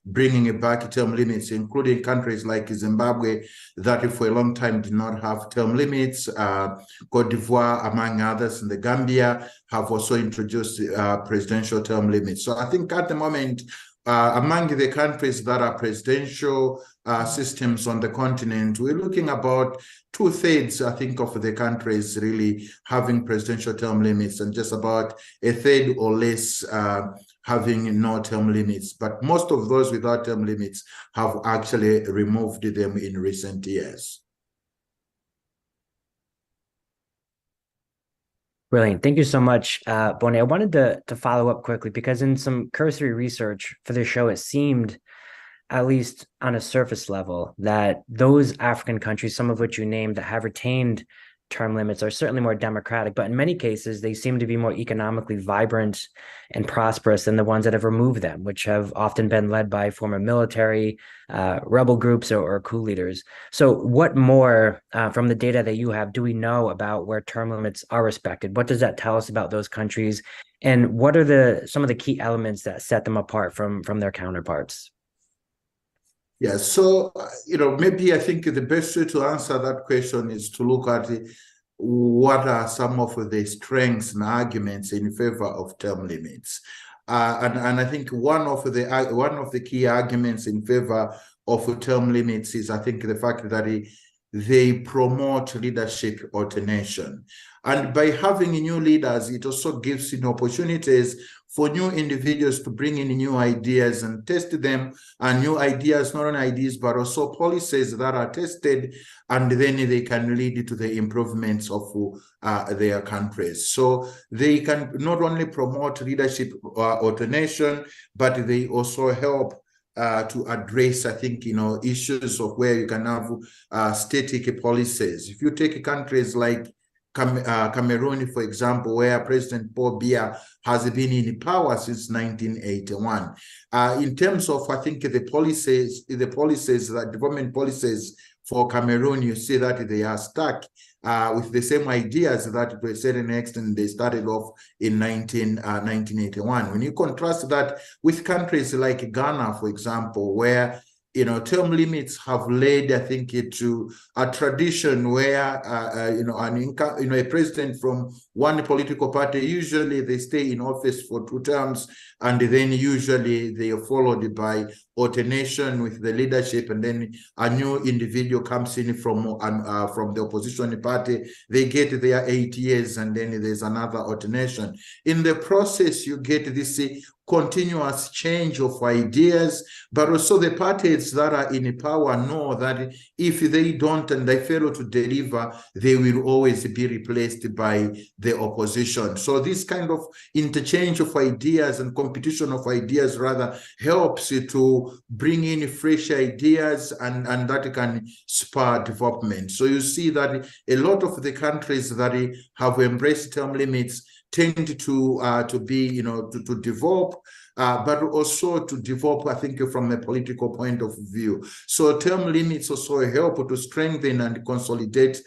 bringing back term limits, including countries like Zimbabwe that for a long time did not have term limits. Cote d'Ivoire, among others, and the Gambia have also introduced presidential term limits. So I think at the moment, among the countries that are presidential systems on the continent, we're looking about 2/3, I think, of the countries really having presidential term limits, and just about 1/3 or less having no term limits. But most of those without term limits have actually removed them in recent years. Brilliant. Thank you so much, Bonnie. I wanted to follow up quickly because in some cursory research for the show, it seemed, at least on a surface level, that those African countries, some of which you named, that have retained term limits are certainly more democratic, but in many cases, they seem to be more economically vibrant and prosperous than the ones that have removed them, which have often been led by former military, rebel groups, or coup leaders. So what more from the data that you have do we know about where term limits are respected? What does that tell us about those countries? And what are some of the key elements that set them apart from their counterparts? Yeah, so, maybe I think the best way to answer that question is to look at what are some of the strengths and arguments in favor of term limits. And I think one of the key arguments in favor of term limits is, I think, the fact that they promote leadership alternation. And by having new leaders, it also gives opportunities for new individuals to bring in new ideas and test them, and new ideas, not only ideas, but also policies that are tested, and then they can lead to the improvements of their countries. So they can not only promote leadership alternation, but they also help to address, I think, issues of where you can have static policies. If you take countries like Cameroon, for example, where President Paul Biya has been in power since 1981. In terms of, I think, the policies, the development policies for Cameroon, you see that they are stuck with the same ideas that to a certain extent they started off in 1981. When you contrast that with countries like Ghana, for example, where term limits have led, I think, to a tradition where, a president from one political party, usually they stay in office for 2 terms, and then usually they are followed by alternation with the leadership, and then a new individual comes in from the opposition party. They get their 8 years, and then there's another alternation. In the process, you get this continuous change of ideas, but also the parties that are in power know that if they don't and they fail to deliver, they will always be replaced by the opposition. So this kind of interchange of ideas and competition of ideas rather helps to bring in fresh ideas, and that can spur development. So you see that a lot of the countries that have embraced term limits tend to be, to develop, but also to develop, I think, from a political point of view. So term limits also help to strengthen and consolidate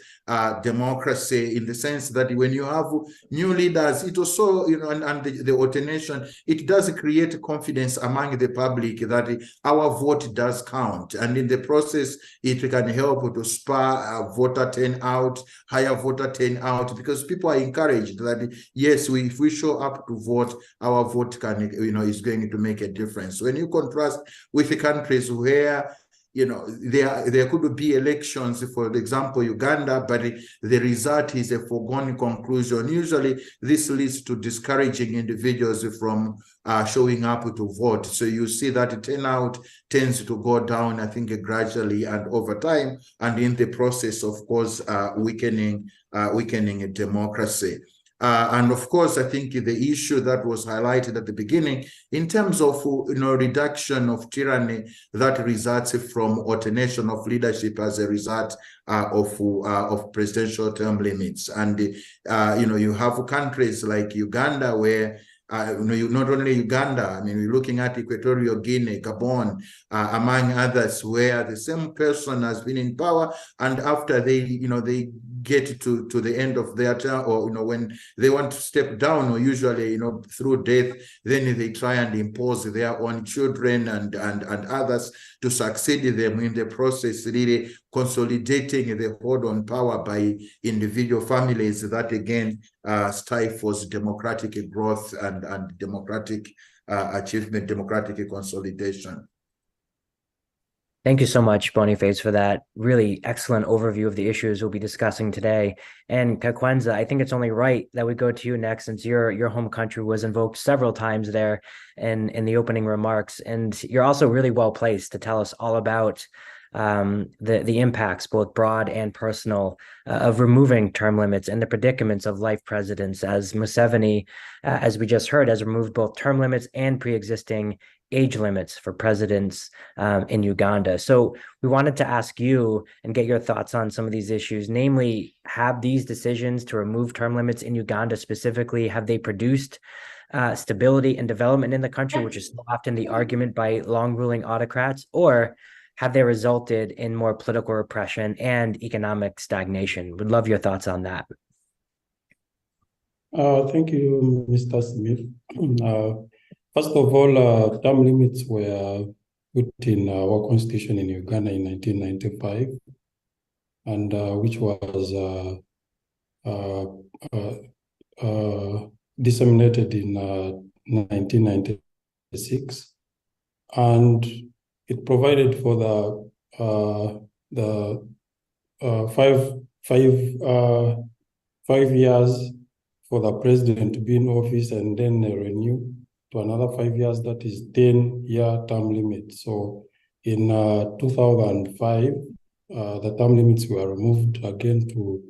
democracy, in the sense that when you have new leaders, it also, and the alternation, it does create confidence among the public that our vote does count. And in the process, it can help to spur voter turnout, higher voter turnout, because people are encouraged that, yes, if we show up to vote, our vote can, is going to make a difference. When you contrast with the countries where there could be elections, for example, Uganda, but the result is a foregone conclusion. Usually, this leads to discouraging individuals from showing up to vote. So you see that turnout tends to go down, I think, gradually and over time, and in the process, of course, weakening democracy. And of course, I think the issue that was highlighted at the beginning in terms of reduction of tyranny that results from alternation of leadership as a result of presidential term limits. And you have countries like Uganda where not only Uganda, I mean, we're looking at Equatorial Guinea, Gabon, among others, where the same person has been in power, and after they get to the end of their term, or when they want to step down, or usually through death, then they try and impose their own children and others to succeed them in the process, really consolidating the hold on power by individual families. That again stifles democratic growth and democratic achievement, democratic consolidation. Thank you so much, Boniface, for that really excellent overview of the issues we'll be discussing today. And Kakwenza, I think it's only right that we go to you next, since your home country was invoked several times there in the opening remarks. And you're also really well placed to tell us all about the impacts, both broad and personal, of removing term limits and the predicaments of life presidents, as Museveni, as we just heard, has removed both term limits and pre-existing age limits for presidents in Uganda. So we wanted to ask you and get your thoughts on some of these issues. Namely, have these decisions to remove term limits in Uganda specifically, have they produced stability and development in the country, which is so often the argument by long-ruling autocrats, or have they resulted in more political repression and economic stagnation? Would love your thoughts on that. Thank you, Mr. Smith. First of all, term limits were put in our constitution in Uganda in 1995, and which was disseminated in 1996, and it provided for the 5 years for the president to be in office, and then renew to another 5 years. That is 10-year term limit. So in 2005, the term limits were removed again to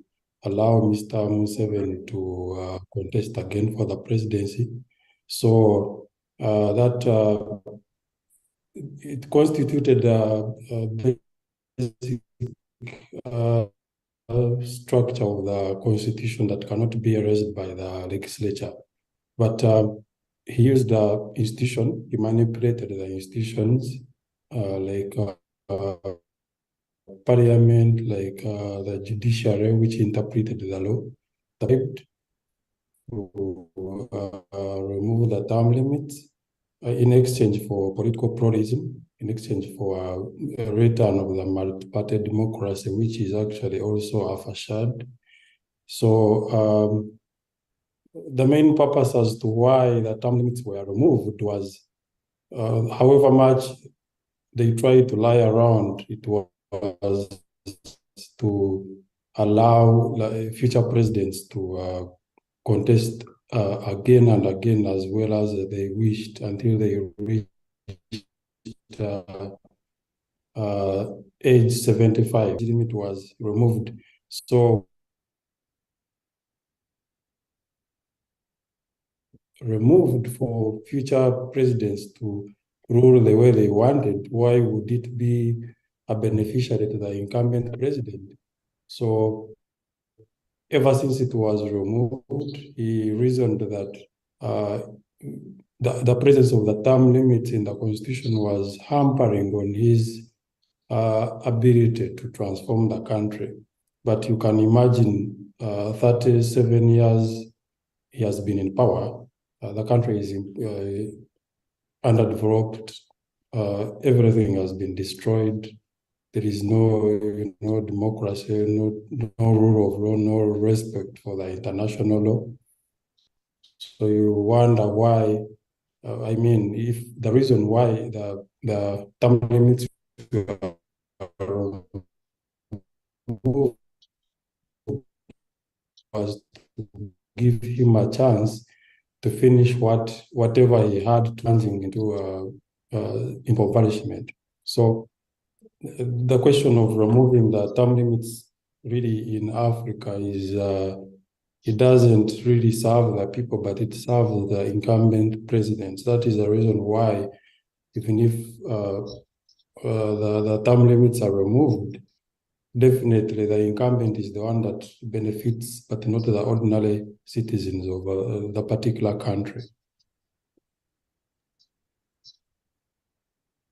allow Mr. Museveni to contest again for the presidency. So that it constituted a basic structure of the constitution that cannot be erased by the legislature. But he used the institution, he manipulated the institutions like parliament, like the judiciary, which interpreted the law, to remove the term limits in exchange for political pluralism, in exchange for a return of the multi-party democracy, which is actually also a facade. So the main purpose as to why the term limits were removed was, however much they tried to lie around, it was to allow future presidents to contest again and again, as well as they wished, until they reached age 75. The limit was removed. So removed for future presidents to rule the way they wanted. Why would it be a beneficiary to the incumbent president? So ever since it was removed, he reasoned that the presence of the term limit in the constitution was hampering on his ability to transform the country. But you can imagine 37 years he has been in power. The country is underdeveloped. Everything has been destroyed. There is no democracy, no rule of law, no respect for the international law. So you wonder why. I mean, if the reason why the term limits was to give him a chance to finish whatever he had, plunging into impoverishment. So the question of removing the term limits really in Africa is it doesn't really serve the people, but it serves the incumbent presidents. That is the reason why, even if the term limits are removed, definitely the incumbent is the one that benefits, but not the ordinary citizens of the particular country.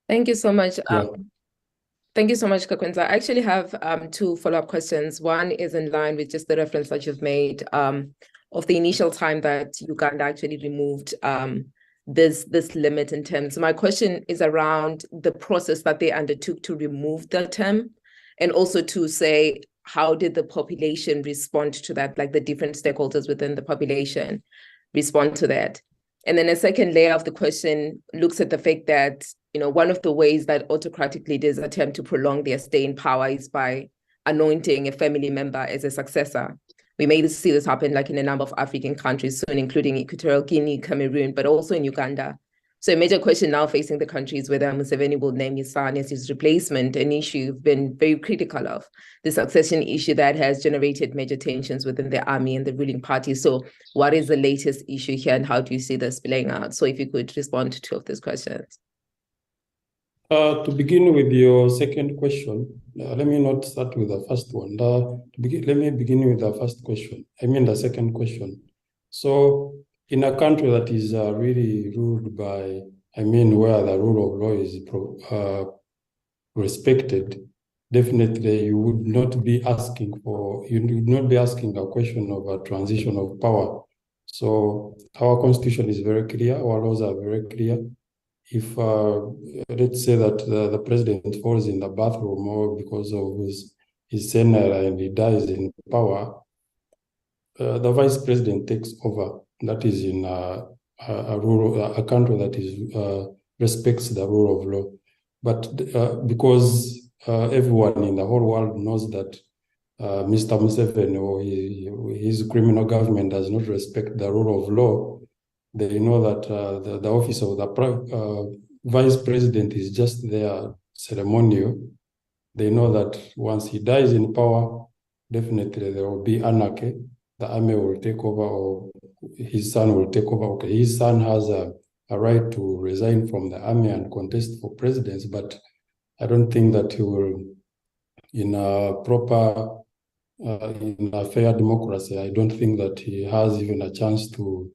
Thank you so much. Yeah. Thank you so much, Kakwenza. I actually have two follow-up questions. One is in line with just the reference that you've made of the initial time that Uganda actually removed this limit in terms. My question is around the process that they undertook to remove the term, and also to say, how did the population respond to that, like the different stakeholders within the population respond to that? And then a second layer of the question looks at the fact that, you know, one of the ways that autocratic leaders attempt to prolong their stay in power is by anointing a family member as a successor. We may see this happen like in a number of African countries soon, including Equatorial Guinea, Cameroon, but also in Uganda. So a major question now facing the country is whether Museveni will name his son as his replacement, an issue you've been very critical of, the succession issue that has generated major tensions within the army and the ruling party. So what is the latest issue here, and how do you see this playing out? So if you could respond to two of these questions. To begin with your second question, let me not start with the first one. Let me begin with the first question. I mean the second question. So in a country that is really ruled by, where the rule of law is respected, definitely you would not be asking a question of a transition of power. So our constitution is very clear, our laws are very clear. If let's say that the president falls in the bathroom or because of his tenure and he dies in power, the vice president takes over. That is in a country that is respects the rule of law. But because everyone in the whole world knows that Mr. Museveni or his criminal government does not respect the rule of law, they know that the office of the vice president is just there ceremonial. They know that once he dies in power, definitely there will be anarchy. The army will take over, or his son will take over. Okay, his son has a right to resign from the army and contest for presidency, but I don't think that he will, in a proper, in a fair democracy, I don't think that he has even a chance to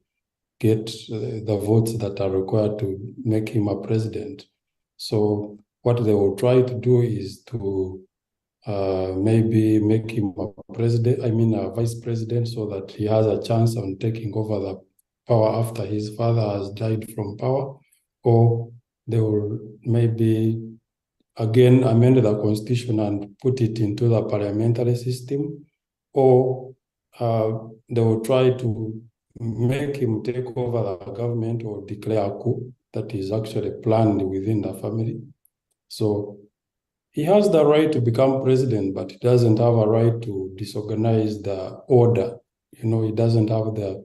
get the votes that are required to make him a president. So what they will try to do is to maybe make him a vice president, so that he has a chance on taking over the power after his father has died from power. Or they will maybe again amend the constitution and put it into the parliamentary system, or they will try to make him take over the government or declare a coup that is actually planned within the family. So he has the right to become president, but he doesn't have a right to disorganize the order. He doesn't have the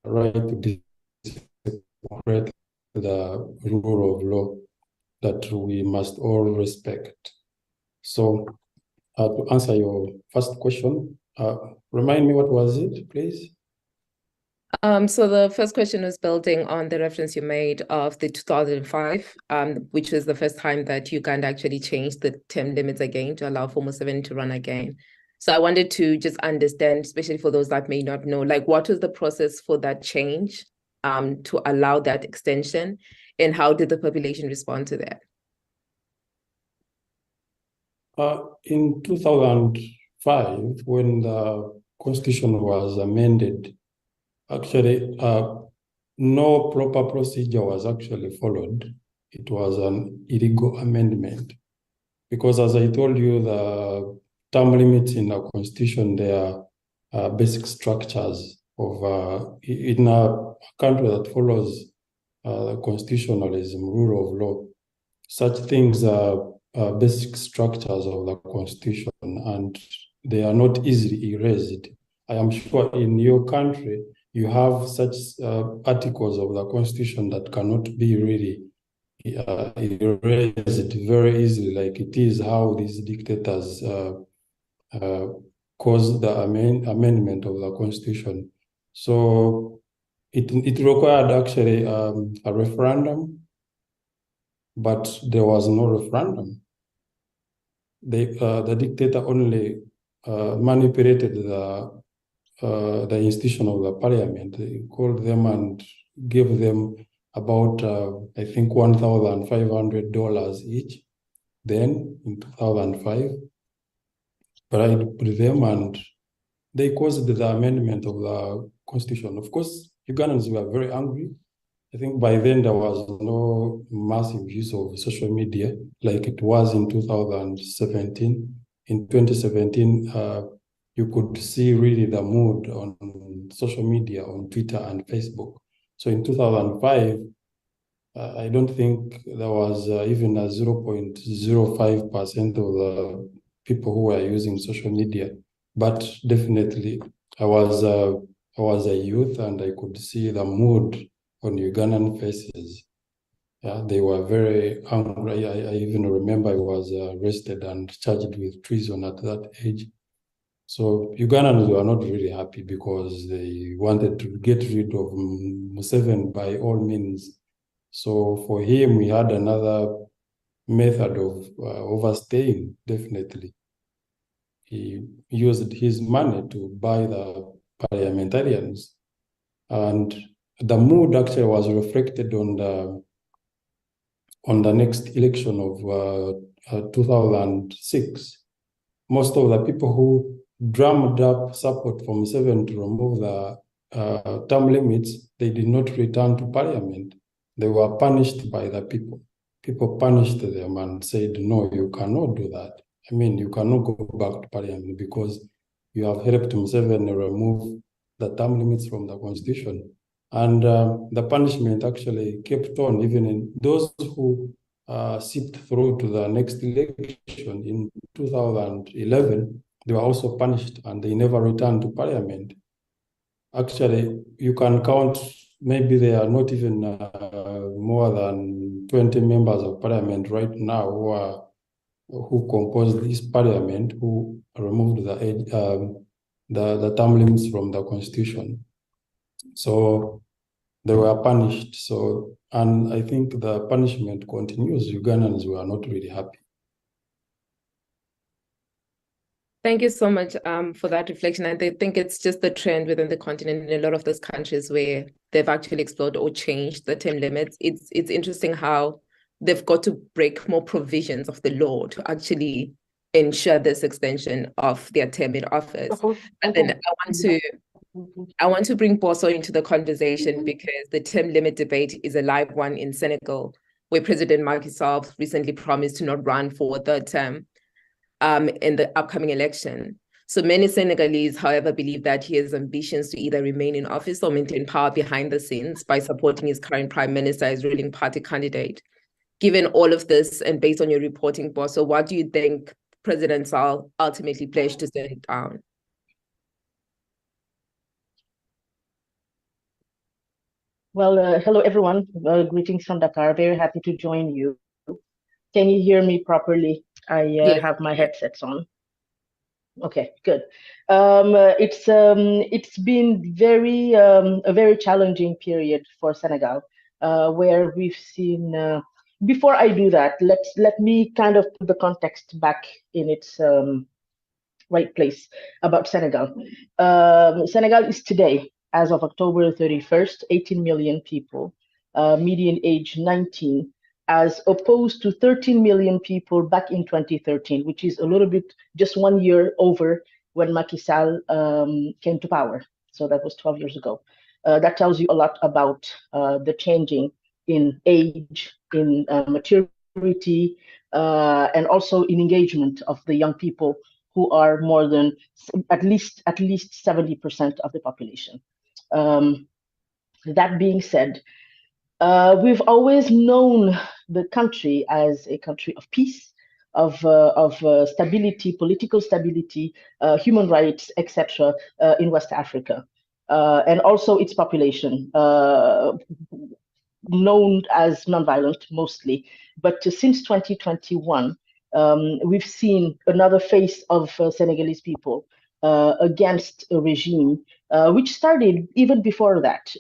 right to disorganize the rule of law that we must all respect. So to answer your first question, remind me, what was it, please? So the first question was building on the reference you made of the 2005, which was the first time that Uganda actually changed the term limits again to allow for Museveni to run again. So I wanted to just understand, especially for those that may not know, like what was the process for that change to allow that extension, and how did the population respond to that? In 2005, when the constitution was amended, actually, no proper procedure was actually followed. It was an illegal amendment because, as I told you, the term limits in the constitution, they are basic structures of in a country that follows constitutionalism, rule of law. Such things are basic structures of the constitution, and they are not easily erased. I am sure in your country, you have such articles of the constitution that cannot be really erased very easily, like it is how these dictators caused the amendment of the constitution. So it required actually a referendum, but there was no referendum. The dictator only manipulated the institution of the parliament. He called them and gave them about, I think, $1,500 each then in 2005, bribed them, and they caused the amendment of the constitution. Of course, Ugandans were very angry. I think by then there was no massive use of social media like it was in 2017. In 2017, you could see really the mood on social media, on Twitter and Facebook. So in 2005, I don't think there was even a 0.05% of the people who were using social media, but definitely I was a youth and I could see the mood on Ugandan faces. Yeah, they were very angry. I even remember I was arrested and charged with treason at that age. So Ugandans were not really happy because they wanted to get rid of Museveni by all means. So for him, we had another method of overstaying, definitely. He used his money to buy the parliamentarians. And the mood actually was reflected on the next election of 2006. Most of the people who drummed up support for Museveni to remove the term limits, they did not return to parliament. They were punished by the people. People punished them and said, no, you cannot do that. I mean, you cannot go back to parliament because you have helped Museveni remove the term limits from the constitution. And the punishment actually kept on, even in those who sipped through to the next election in 2011, they were also punished and they never returned to parliament. Actually, you can count, maybe there are not even more than 20 members of parliament right now who composed this parliament, who removed the term limits from the constitution. So they were punished. So, and I think the punishment continues. Ugandans were not really happy. Thank you so much for that reflection. And I think it's just the trend within the continent in a lot of those countries where they've actually explored or changed the term limits. It's interesting how they've got to break more provisions of the law to actually ensure this extension of their term in office. And then I want to bring Boso into the conversation because the term limit debate is a live one in Senegal, where President Macky Sall recently promised to not run for a third term in the upcoming election. So many Senegalese, however, believe that he has ambitions to either remain in office or maintain power behind the scenes by supporting his current prime minister as ruling party candidate. Given all of this and based on your reporting, Boso, what do you think President Sall ultimately pledged to stand down? Well, hello, everyone. Greetings from Dakar. Very happy to join you. Can you hear me properly? I have my headsets on. Okay, good. It's been a very challenging period for Senegal, where we've seen. Before I do that, let me kind of put the context back in its right place about Senegal. Senegal is today, as of October 31st, 18 million people, median age 19, as opposed to 13 million people back in 2013, which is a little bit, just 1 year over when Macky Sall came to power. So that was 12 years ago. That tells you a lot about the changing in age, in maturity, and also in engagement of the young people who are more than at least 70% of the population. That being said, we've always known the country as a country of peace, of stability, political stability, human rights, etc., in West Africa, and also its population, known as nonviolent mostly. But since 2021, we've seen another face of Senegalese people against a regime which started even before that.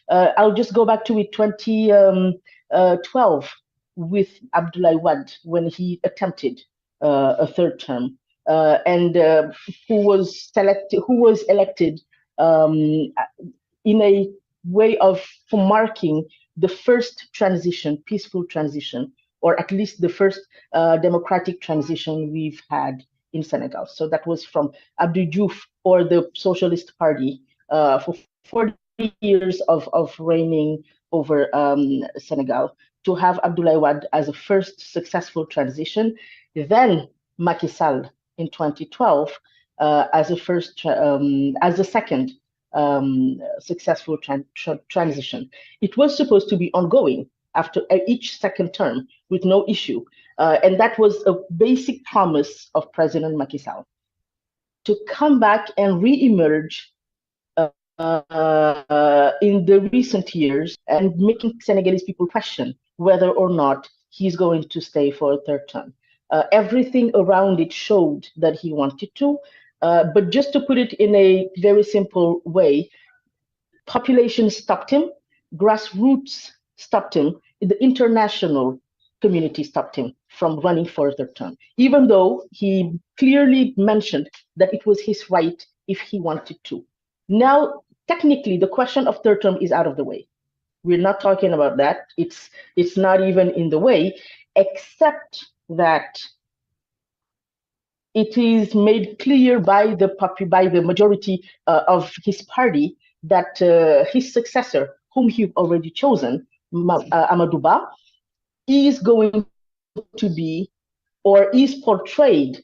I'll just go back to it, 2012 with Abdoulaye Wade, when he attempted a third term, and who was elected in a way of marking the first transition, peaceful transition, or at least the first democratic transition we've had in Senegal. So that was from Abdou Diouf or the Socialist Party for 40 years of reigning over Senegal, to have Abdoulaye Wade as a first successful transition, then Macky Sall in 2012 as a second successful transition. It was supposed to be ongoing after each second term with no issue. And that was a basic promise of President Macky Sall, to come back and re-emerge in the recent years, and making Senegalese people question whether or not he's going to stay for a third term. Everything around it showed that he wanted to, but just to put it in a very simple way, population stopped him, grassroots stopped him, the international community stopped him from running for a third term, even though he clearly mentioned that it was his right if he wanted to. Now, technically, the question of third term is out of the way. We're not talking about that. It's not even in the way, except that it is made clear by the majority of his party that his successor, whom he's already chosen, Amadou Ba, is going to be, or is portrayed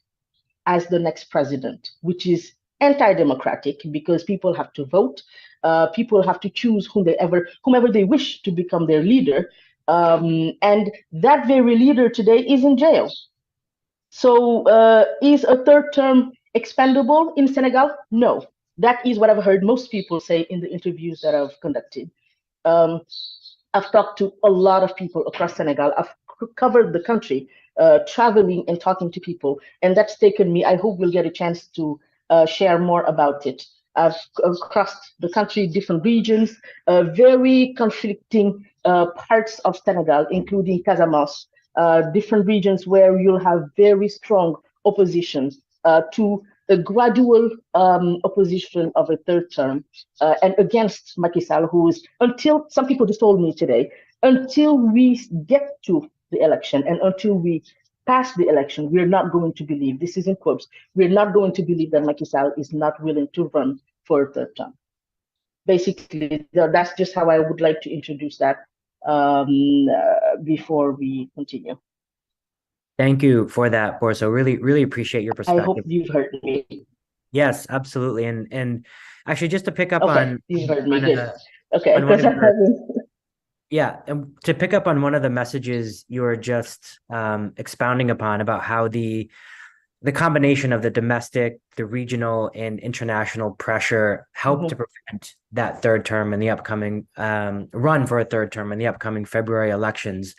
as, the next president, which is anti-democratic, because people have to vote, people have to choose whomever they wish to become their leader, and that very leader today is in jail. So is a third term expendable in Senegal? No. That is what I've heard most people say in the interviews that I've conducted. I've talked to a lot of people across Senegal. I've covered the country, traveling and talking to people, and that's taken me, I hope we'll get a chance to share more about it. I've crossed the country, different regions, very conflicting parts of Senegal, including Casamance, different regions where you'll have very strong opposition to a gradual opposition of a third term, and against Macky Sall, who is, until, some people just told me today, until we get to the election and until we pass the election, we're not going to believe, this is in quotes, we're not going to believe that Macky Sall is not willing to run for a third term. Basically, that's just how I would like to introduce that before we continue. Thank you for that, Borso. Really appreciate your perspective. I hope you've heard me. Yes, absolutely. And actually, just to pick up on, you've heard me. Good. Okay. Yeah, and to pick up on one of the messages you were just expounding upon, about how the combination of the domestic, the regional, and international pressure helped to prevent that third term in the upcoming run for a third term in the upcoming February elections.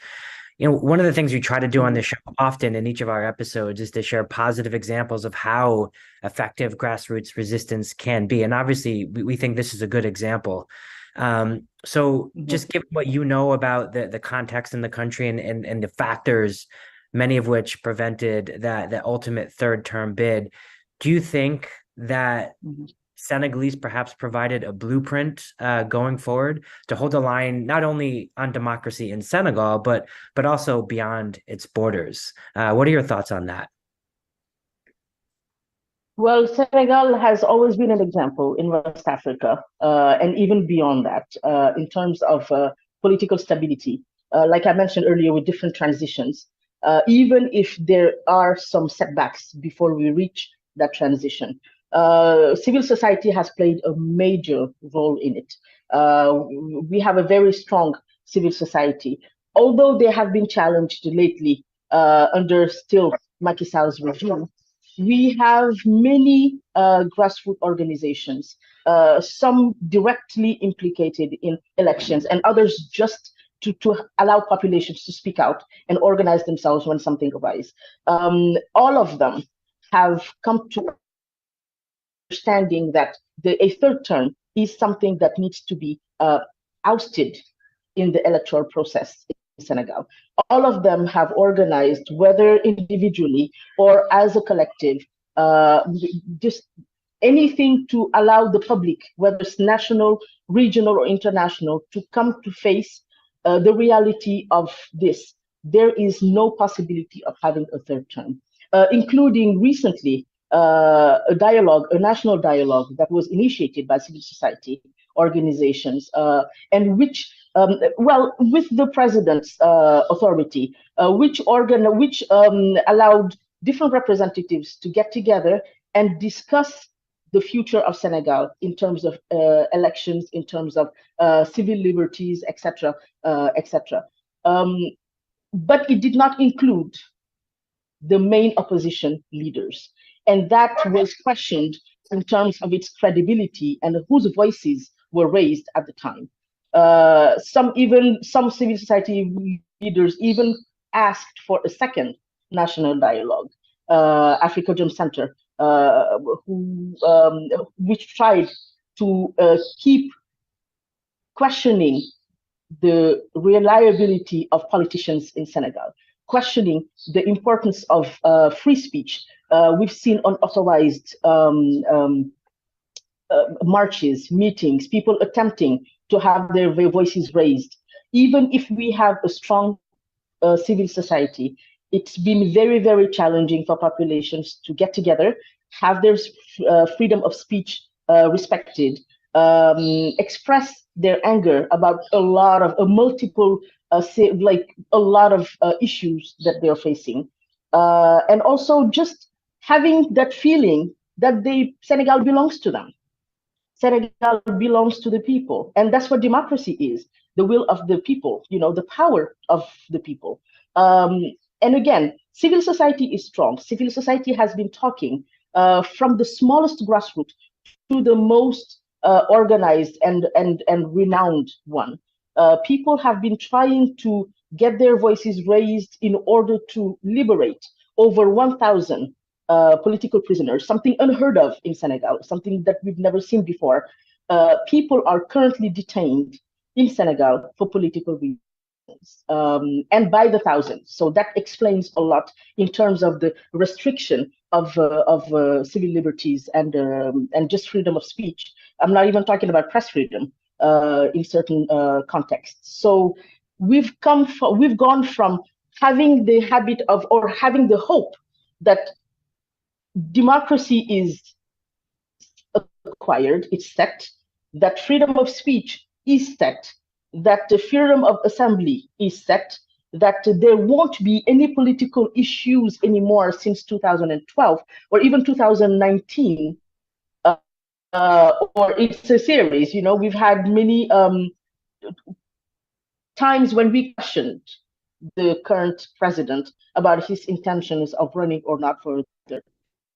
You know, one of the things we try to do on this show often in each of our episodes is to share positive examples of how effective grassroots resistance can be. And obviously, we think this is a good example. So just given what you know about the context in the country and the factors, many of which prevented that ultimate third term bid, do you think that Senegalese perhaps provided a blueprint going forward to hold the line not only on democracy in Senegal, but also beyond its borders? What are your thoughts on that? Well, Senegal has always been an example in West Africa, and even beyond that, in terms of political stability. Like I mentioned earlier, with different transitions, even if there are some setbacks before we reach that transition, civil society has played a major role in it. We have a very strong civil society, although they have been challenged lately under still Macky Sall's regime. We have many grassroots organizations, some directly implicated in elections, and others just to allow populations to speak out and organize themselves when something arises. All of them have come to understanding that a third term is something that needs to be ousted in the electoral process in Senegal. All of them have organized, whether individually or as a collective, just anything to allow the public, whether it's national, regional, or international, to come to face the reality of this. There is no possibility of having a third term, including recently a dialogue, a national dialogue that was initiated by civil society organizations, and which, well, with the president's authority, which allowed different representatives to get together and discuss the future of Senegal in terms of elections, in terms of civil liberties, etc., etc. But it did not include the main opposition leaders, and that was questioned in terms of its credibility and whose voices were raised at the time. Some civil society leaders even asked for a second national dialogue. Africa Jom Center, which tried to keep questioning the reliability of politicians in Senegal, questioning the importance of free speech. We've seen unauthorized marches, meetings, people attempting to have their voices raised. Even if we have a strong civil society, it's been very, very challenging for populations to get together, have their freedom of speech respected, express their anger about a lot of issues that they're facing, and also just having that feeling that Senegal belongs to them. Senegal belongs to the people, and that's what democracy is: the will of the people, the power of the people. And again, civil society is strong. Civil society has been talking from the smallest grassroots to the most organized and renowned one. People have been trying to get their voices raised in order to liberate over 1,000 political prisoners, something unheard of in Senegal, something that we've never seen before. People are currently detained in Senegal for political reasons, and by the thousands. So that explains a lot in terms of the restriction of civil liberties and just freedom of speech. I'm not even talking about press freedom in certain contexts. So we've gone from having the habit of, or having the hope that democracy is acquired, it's set, that freedom of speech is set, that the freedom of assembly is set, that there won't be any political issues anymore since 2012 or even 2019, or it's a series. We've had many times when we questioned the current president about his intentions of running or not for the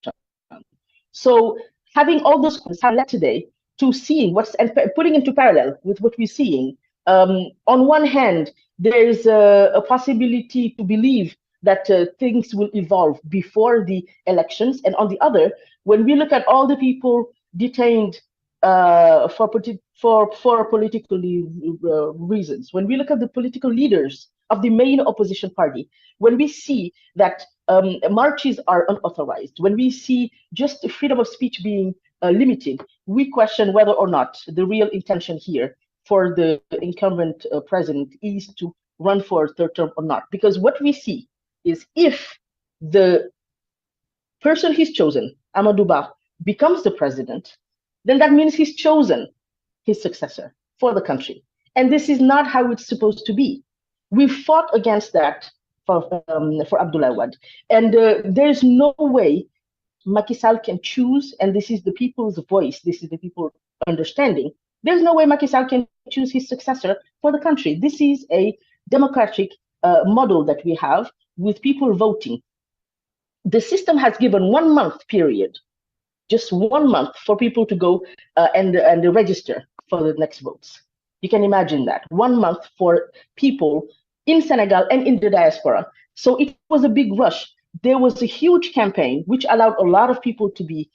term. So having all those questions have led today to seeing and putting into parallel with what we're seeing. On one hand, there is a possibility to believe that things will evolve before the elections, and on the other, when we look at all the people detained for political reasons, when we look at the political leaders of the main opposition party, when we see that marches are unauthorized, when we see just freedom of speech being limited, we question whether or not the real intention here for the incumbent president is to run for a third term or not. Because what we see is, if the person he's chosen, Amadou Ba, becomes the president, then that means he's chosen his successor for the country. And this is not how it's supposed to be. We fought against that for Abdoulaye Wade. And there's no way Macky Sall can choose, and this is the people's voice, this is the people understanding, there's no way Macky Sall can choose his successor for the country. This is a democratic model that we have with people voting. The system has given 1 month period, just 1 month, for people to go and register for the next votes. You can imagine that, 1 month for people in Senegal and in the diaspora. So it was a big rush. There was a huge campaign which allowed a lot of people to be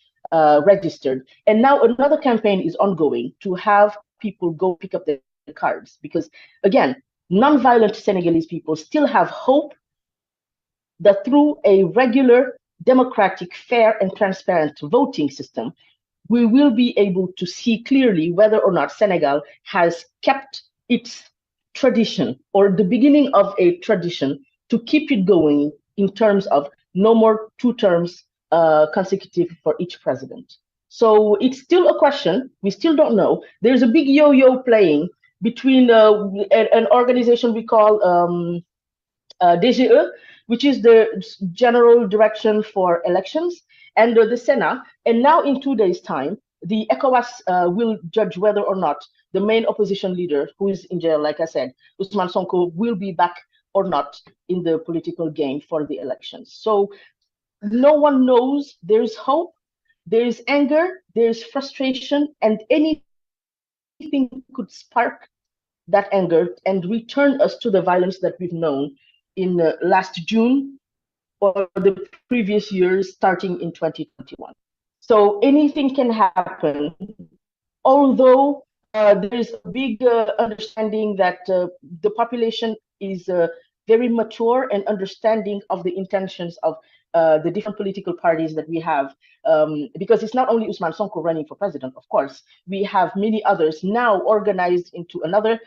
registered. And now another campaign is ongoing to have people go pick up their cards. Because again, non-violent Senegalese people still have hope that through a regular, democratic, fair, and transparent voting system, we will be able to see clearly whether or not Senegal has kept its tradition or the beginning of a tradition to keep it going in terms of no more 2 terms consecutive for each president. So it's still a question. We still don't know. There's a big yo-yo playing between an organization we call DGE, which is the General Direction for Elections, and the Senate. And now in 2 days' time, the ECOWAS will judge whether or not the main opposition leader, who is in jail, like I said, Ousmane Sonko, will be back or not in the political game for the elections. So no one knows. There's hope, there's anger, there's frustration, and anything could spark that anger and return us to the violence that we've known in last June or the previous years, starting in 2021. So anything can happen, although there is a big understanding that the population is very mature and understanding of the intentions of the different political parties that we have, because it's not only Ousmane Sonko running for president, of course. We have many others now organized into another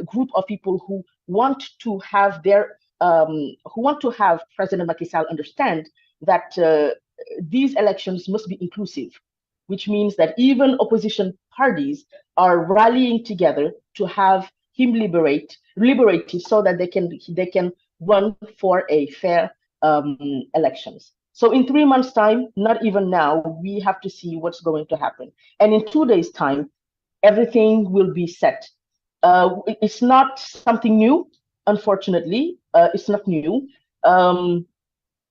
group of people who want to have President Macky Sall understand that these elections must be inclusive, which means that even opposition parties are rallying together to have him liberated so that they can run for a fair elections. So in 3 months' time, not even now, we have to see what's going to happen. And in 2 days' time, everything will be set. It's not something new, unfortunately. It's not new.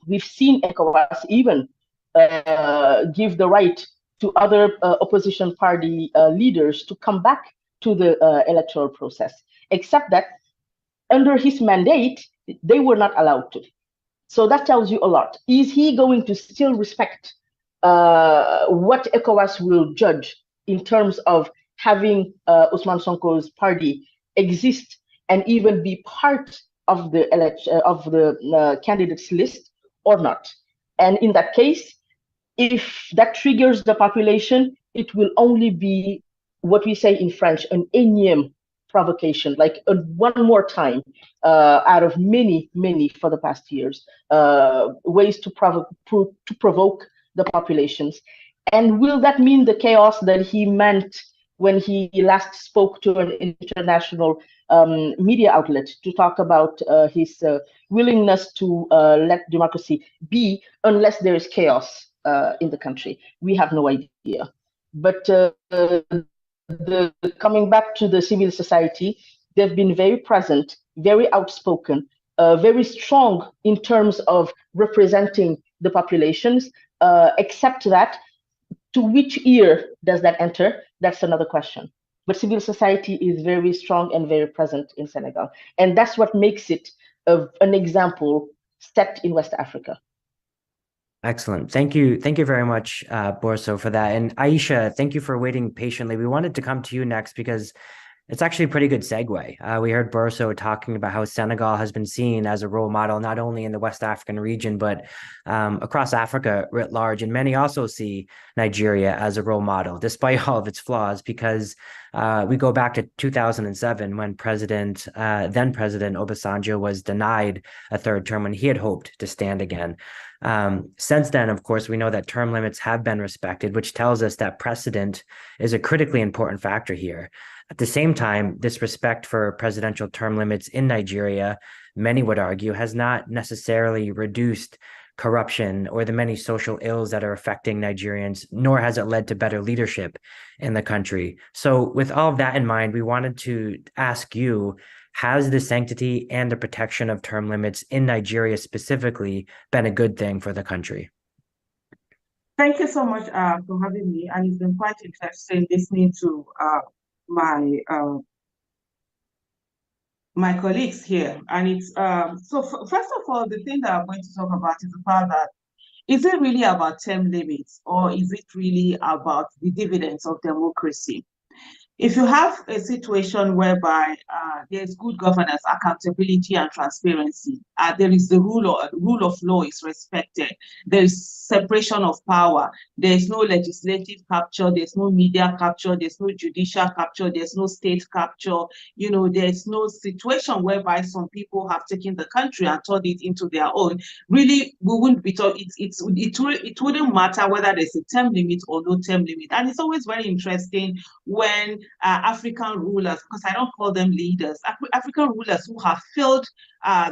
We've seen ECOWAS even give the right to other opposition party leaders to come back to the electoral process, except that under his mandate, they were not allowed to. So that tells you a lot. Is he going to still respect what ECOWAS will judge in terms of having Ousmane Sonko's party exist and even be part of the candidates list or not? And in that case, if that triggers the population, it will only be what we say in French, an énième provocation, like one more time out of many for the past years, ways to provoke the populations. And will that mean the chaos that he meant when he last spoke to an international media outlet to talk about his willingness to let democracy be unless there is chaos in the country? We have no idea. But coming back to the civil society, they've been very present, very outspoken, very strong in terms of representing the populations, except that to which ear does that enter? That's another question. But civil society is very strong and very present in Senegal. And that's what makes it an example set in West Africa. Excellent. Thank you. Thank you very much, Borso, for that. And Aisha, thank you for waiting patiently. We wanted to come to you next because it's actually a pretty good segue. We heard Borso talking about how Senegal has been seen as a role model, not only in the West African region, but across Africa writ large. And many also see Nigeria as a role model, despite all of its flaws, because we go back to 2007 when then President Obasanjo was denied a third term when he had hoped to stand again. Since then, of course, we know that term limits have been respected, which tells us that precedent is a critically important factor here. At the same time, this respect for presidential term limits in Nigeria, many would argue, has not necessarily reduced corruption or the many social ills that are affecting Nigerians, nor has it led to better leadership in the country. So with all of that in mind, we wanted to ask you, has the sanctity and the protection of term limits in Nigeria specifically been a good thing for the country? Thank you so much for having me. And it's been quite interesting listening to my colleagues here. And it's so first of all, the thing that I'm going to talk about is the fact that, is it really about term limits, or is it really about the dividends of democracy? if you have a situation whereby there's good governance, accountability, and transparency, there is the rule of law is respected, there is separation of power, there is no legislative capture, there's no media capture, there's no judicial capture, there's no state capture, there's no situation whereby some people have taken the country and turned it into their own. Really, we wouldn't be told it wouldn't matter whether there's a term limit or no term limit. And it's always very interesting when African rulers, because I don't call them leaders, African rulers who have failed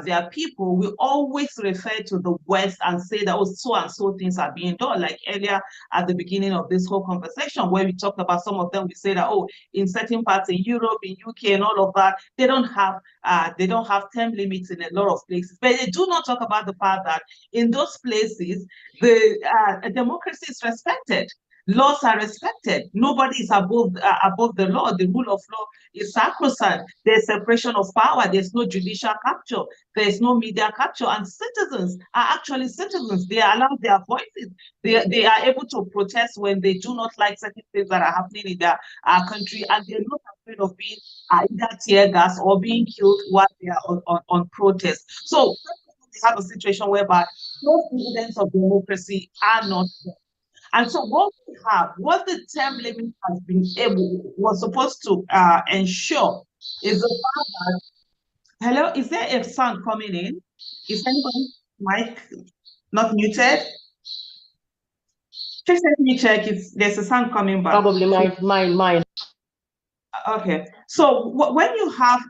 their people, will always refer to the West and say that so and so things are being done. Like earlier at the beginning of this whole conversation, where we talked about some of them, we say that in certain parts in Europe, in UK, and all of that, they don't have term limits in a lot of places. But they do not talk about the fact that in those places, the democracy is respected. Laws are respected. Nobody is above the law. The rule of law is sacrosanct. There's separation of power. There's no judicial capture. There's no media capture. And citizens are actually citizens. They are allowed their voices. They are able to protest when they do not like certain things that are happening in their country, and they're not afraid of being either tear gas or being killed while they are on protest. So we have a situation whereby those evidence of democracy are not there. And so what the term limit was supposed to ensure is the fact that, hello, is there a sound coming in? Is anybody's mic not muted? Just let me check if there's a sound coming back. Probably mine. Okay, so when you have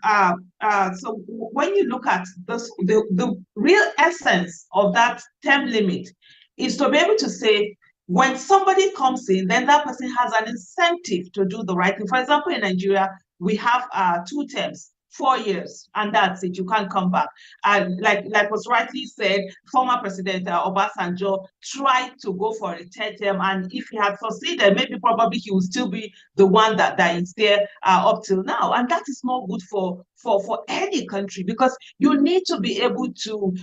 when you look at this, the real essence of that term limit is to be able to say, when somebody comes in, then that person has an incentive to do the right thing. For example, in Nigeria, we have 2 terms, 4 years, and that's it. You can't come back. And like was rightly said, former President Obasanjo tried to go for a 3rd term, and if he had succeeded, probably he would still be the one that is there up till now. And that is not good for any country, because you need to be able to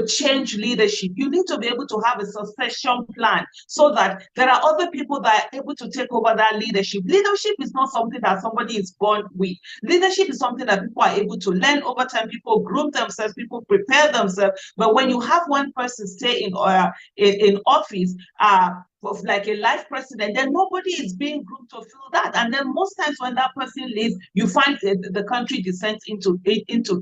change leadership. You need to be able to have a succession plan so that there are other people that are able to take over that leadership. Leadership is not something that somebody is born with. Leadership is something that people are able to learn over time. People groom themselves, people prepare themselves. But when you have one person stay in office, like a life president, then nobody is being groomed to fill that. And then most times when that person leaves, you find the country descends into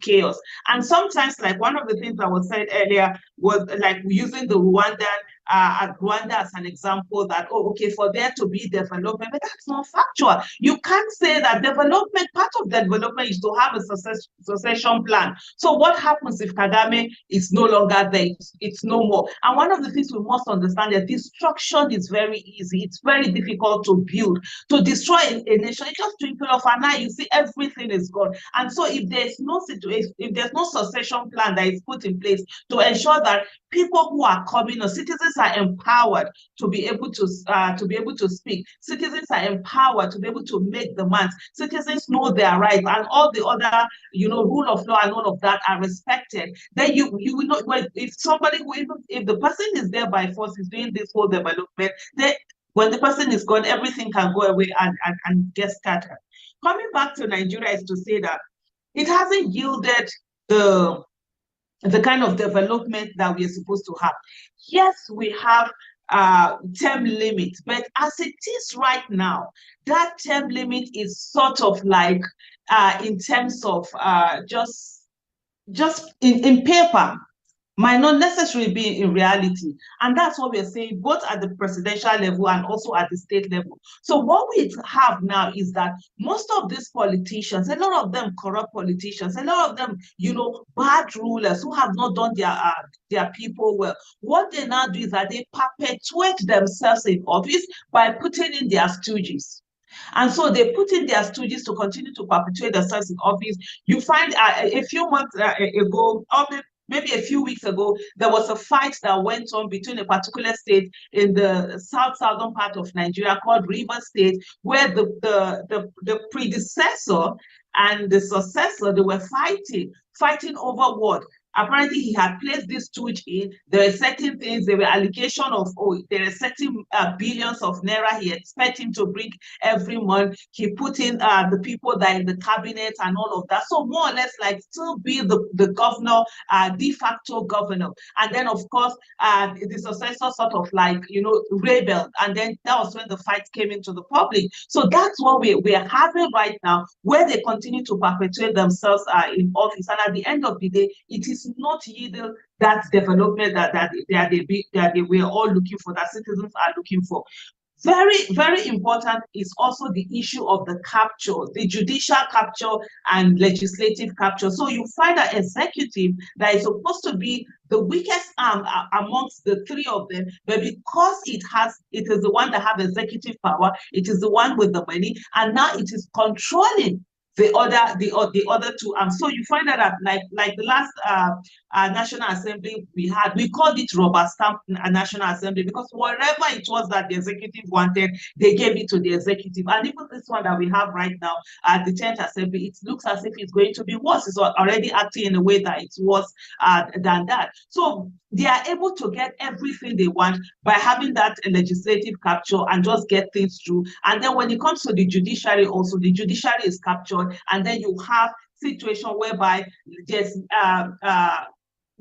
chaos. And sometimes, like one of the things that was said earlier was like using the Rwanda as an example, that for there to be development, but that's not factual. You can't say that part of development is to have a succession plan. So what happens if Kagame is no longer there? It's no more. And one of the things we must understand is destruction is very easy. It's very difficult to build. To destroy a nation, it's just twinkle of an eye. You see, everything is gone. And so if there's no situation, if there's no succession plan that is put in place to ensure that people who are coming, or citizens are empowered to be able to speak. Citizens are empowered to be able to make demands. Citizens know their rights, and all the other, rule of law and all of that are respected. Then you will not. If somebody, if the person is there by force, is doing this whole development, then when the person is gone, everything can go away and get scattered. Coming back to Nigeria is to say that it hasn't yielded the kind of development that we are supposed to have. Yes, we have term limit, but as it is right now, that term limit is sort of like in terms of just in paper, might not necessarily be in reality. And that's what we're saying, both at the presidential level and also at the state level. So what we have now is that most of these politicians, a lot of them corrupt politicians, a lot of them, bad rulers who have not done their people well, what they now do is that they perpetuate themselves in office by putting in their stooges. And so they put in their stooges to continue to perpetuate themselves in office. You find a few months ago, or maybe a few weeks ago, there was a fight that went on between a particular state in the southern part of Nigeria called River State, where the predecessor and the successor, they were fighting over what? apparently he had placed this stooge in. There were certain things, there were allegations of, oh, there are certain billions of naira he expects him to bring every month. He put in the people that are in the cabinet and all of that. So more or less like still be the governor, de facto governor. And then of course, the successor sort of like, rebelled. And then that was when the fight came into the public. So that's what we are having right now, where they continue to perpetuate themselves in office. And at the end of the day, it is not yielding that development that they were all looking for, that citizens are looking for. Very, very important is also the issue of the capture, the judicial capture and legislative capture. So you find an executive that is supposed to be the weakest arm amongst the three of them, but because it is the one that has executive power, it is the one with the money, and now it is controlling the other two arms. So you find that like the last National Assembly we called it rubber stamp National Assembly, because whatever it was that the executive wanted, they gave it to the executive. And even this one that we have right now at the 10th Assembly, it looks as if it's going to be worse. It's already acting in a way that it's worse than that. So they are able to get everything they want by having that legislative capture and just get things through. And then when it comes to the judiciary, also the judiciary is captured, and then you have situation whereby there's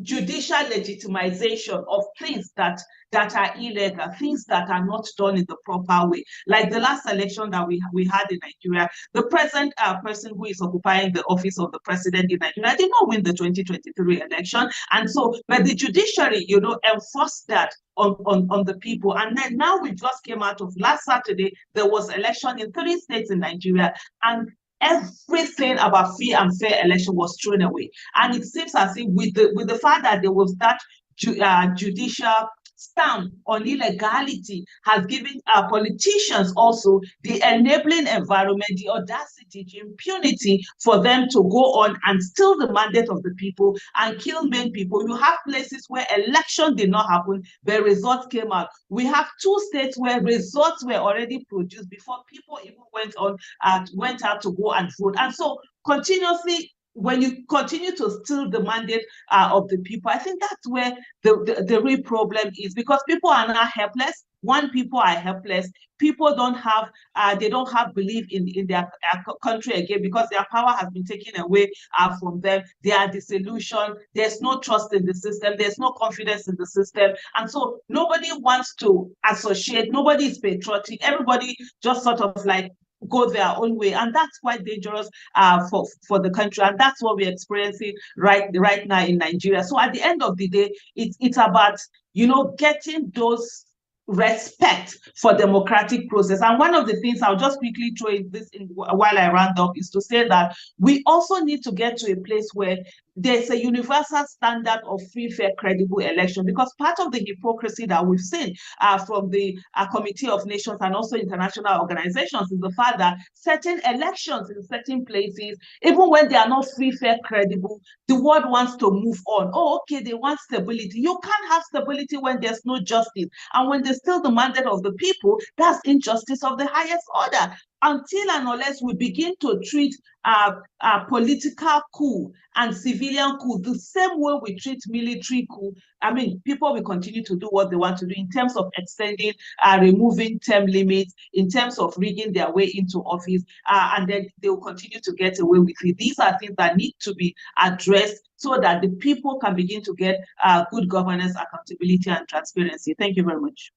judicial legitimization of things that are illegal, things that are not done in the proper way. Like the last election that we had in Nigeria, the present person who is occupying the office of the president in Nigeria did not win the 2023 election. And so, but the judiciary, enforced that on the people. And then now we just came out of last Saturday, there was election in 3 states in Nigeria, and everything about free and fair election was thrown away. And it seems as if with the fact that there was that judicial stamp on illegality has given our politicians also the enabling environment, the audacity, the impunity for them to go on and steal the mandate of the people and kill main people. You have places where election did not happen, the results came out. We have 2 states where results were already produced before people even went out to go and vote. And so continuously, when you continue to steal the mandate of the people, I think that's where the real problem is, because people are now helpless. People are helpless. People don't have belief in their country again, because their power has been taken away from them. They are disillusioned. There's no trust in the system. There's no confidence in the system. And so nobody wants to associate. Nobody is patriotic. Everybody just sort of like go their own way, and that's quite dangerous for the country, and that's what we're experiencing right now in Nigeria. So at the end of the day, it's about getting those respect for democratic process. And one of the things I'll just quickly throw in while I round up is to say that we also need to get to a place where there's a universal standard of free, fair, credible election, because part of the hypocrisy that we've seen from the Committee of Nations and also international organizations is the fact that certain elections in certain places, even when they are not free, fair, credible, the world wants to move on. Oh, okay, they want stability. You can't have stability when there's no justice. And when they steal the mandate of the people, that's injustice of the highest order. Until and unless we begin to treat political coup and civilian coup the same way we treat military coup, I mean, people will continue to do what they want to do in terms of extending, removing term limits, in terms of rigging their way into office, and then they will continue to get away with it. These are things that need to be addressed so that the people can begin to get good governance, accountability, and transparency. Thank you very much.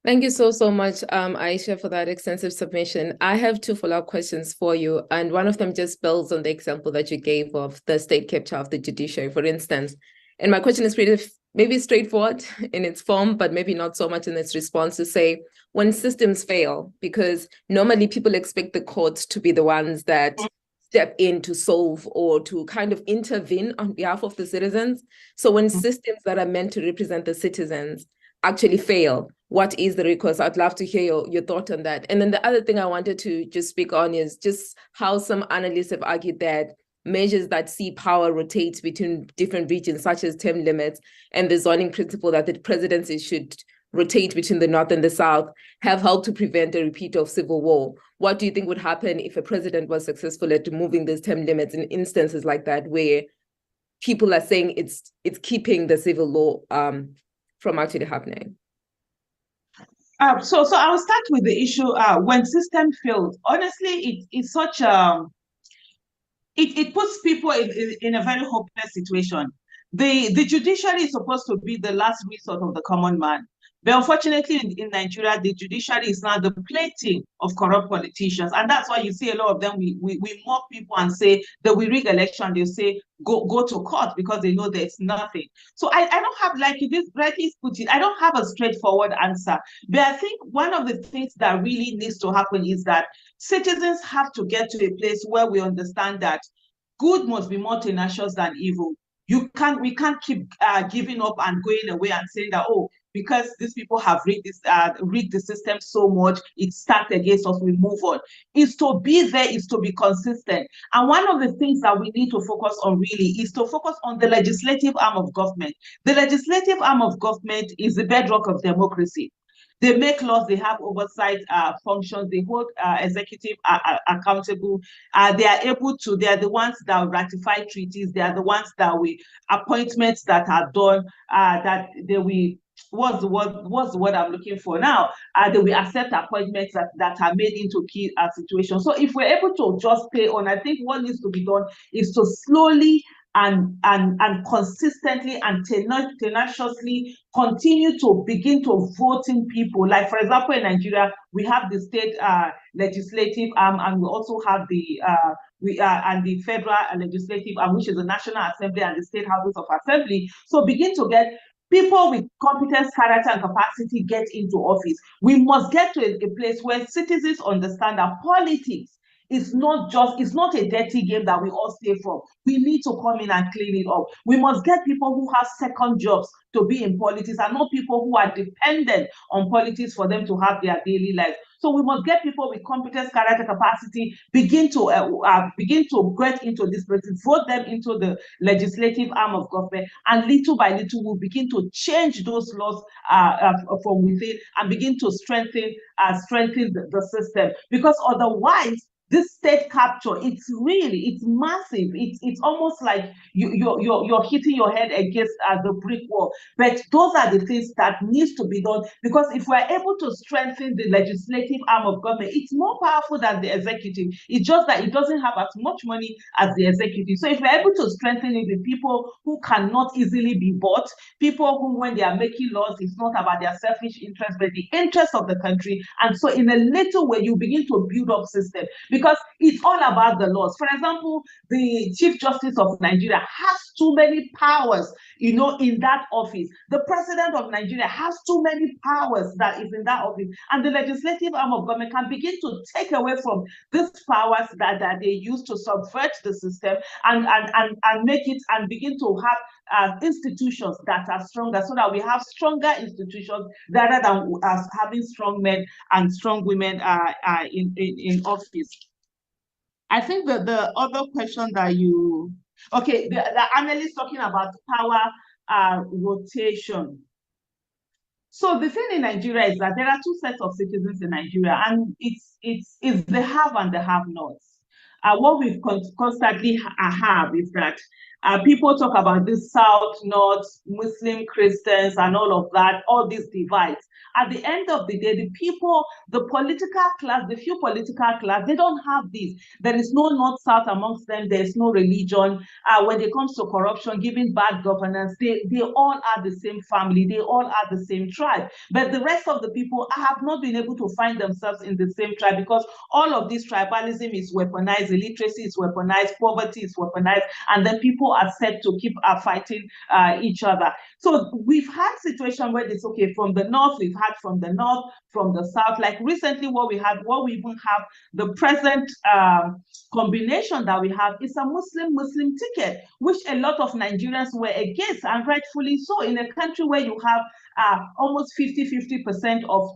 Thank you so much, Aisha, for that extensive submission. I have 2 follow-up questions for you, and one of them just builds on the example that you gave of the state capture of the judiciary, for instance. And my question is pretty maybe straightforward in its form, but maybe not so much in its response, to say, when systems fail, because normally people expect the courts to be the ones that step in to solve or to kind of intervene on behalf of the citizens. So when systems that are meant to represent the citizens actually fail, what is the recourse? I'd love to hear your thought on that. And then the other thing I wanted to just speak on is just how some analysts have argued that measures that see power rotate between different regions, such as term limits and the zoning principle that the presidency should rotate between the North and the South, have helped to prevent a repeat of civil war. What do you think would happen if a president was successful at removing those term limits in instances like that, where people are saying it's keeping the civil law from actually happening? So I will start with the issue when system fails. Honestly, it's such it puts people in a very hopeless situation. The judiciary is supposed to be the last resort of the common man. But unfortunately, in Nigeria, the judiciary is now the plaything of corrupt politicians. And that's why you see a lot of them, we mock people and say that we rig election, they'll say, go to court because they know there's nothing. So I don't have, like you just rightly put it, I don't have a straightforward answer. But I think one of the things that really needs to happen is that citizens have to get to a place where we understand that good must be more tenacious than evil. We can't keep giving up and going away and saying that, oh, because these people have rigged the system so much, it's stacked against us, we move on. Is to be there, is to be consistent. And one of the things that we need to focus on really is to focus on the legislative arm of government. The legislative arm of government is the bedrock of democracy. They make laws, they have oversight functions, they hold executive accountable. They are the ones that ratify treaties, they are the ones that appointments that are done, that they will, what's the word I'm looking for now? They will accept appointments that are made into key situations. So if we're able to just pay on, I think what needs to be done is to slowly and consistently and tenaciously continue to begin to vote in people. Like, for example, in Nigeria, we have the state legislative arm, and we also have the federal legislative arm, which is the National Assembly and the state houses of assembly. So begin to get people with competence, character, and capacity get into office. We must get to a place where citizens understand that politics it's not a dirty game that we all stay from. We need to come in and clean it up. We must get people who have second jobs to be in politics and not people who are dependent on politics for them to have their daily lives. So we must get people with competence, character, capacity, begin to get into this process, vote them into the legislative arm of government, and little by little we'll begin to change those laws from within and begin to strengthen the system. Because otherwise, this state capture, it's massive. It's almost like you're hitting your head against the brick wall. But those are the things that needs to be done, because if we're able to strengthen the legislative arm of government, it's more powerful than the executive. It's just that it doesn't have as much money as the executive. So if we're able to strengthen it with people who cannot easily be bought, people who, when they are making laws, it's not about their selfish interest, but the interest of the country. And so in a little way, you begin to build up system. Because it's all about the laws. For example, the Chief Justice of Nigeria has too many powers, in that office. The President of Nigeria has too many powers that is in that office. And the legislative arm of government can begin to take away from these powers that they use to subvert the system and make it and begin to have institutions that are stronger, so that we have stronger institutions rather than us having strong men and strong women in office. I think that the other question that the analyst talking about power rotation. So the thing in Nigeria is that there are two sets of citizens in Nigeria, and it's the have and the have-nots. What we constantly have is that people talk about this South, North, Muslim, Christians, and all of that, all these divides. At the end of the day, the people, the political class, the few political class, they don't have this. There is no North, South amongst them. There is no religion. When it comes to corruption, giving bad governance, they all are the same family. They all are the same tribe. But the rest of the people have not been able to find themselves in the same tribe, because all of this tribalism is weaponized, illiteracy is weaponized, poverty is weaponized, and then people are set to keep fighting each other. So we've had situations where it's okay, from the north, we've had from the north, from the south. Like recently what we even have, the present combination that we have is a Muslim ticket, which a lot of Nigerians were against, and rightfully so, in a country where you have almost 50% of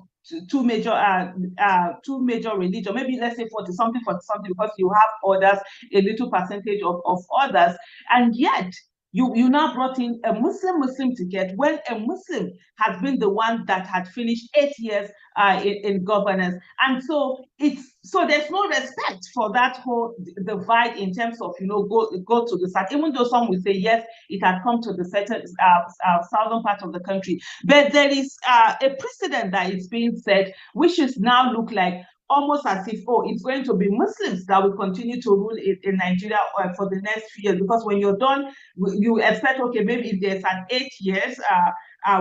two major religion, maybe let's say 40-something, because you have others, a little percentage of others, and yet you now brought in a Muslim ticket when a Muslim has been the one that had finished 8 years in governance. And so there's no respect for that whole divide in terms of, go to the south, even though some will say, yes, it had come to the southern part of the country. But there is a precedent that is being set, which is now look like almost as if, it's going to be Muslims that will continue to rule in Nigeria for the next few years. Because when you're done, you expect, okay, maybe if there's an 8 years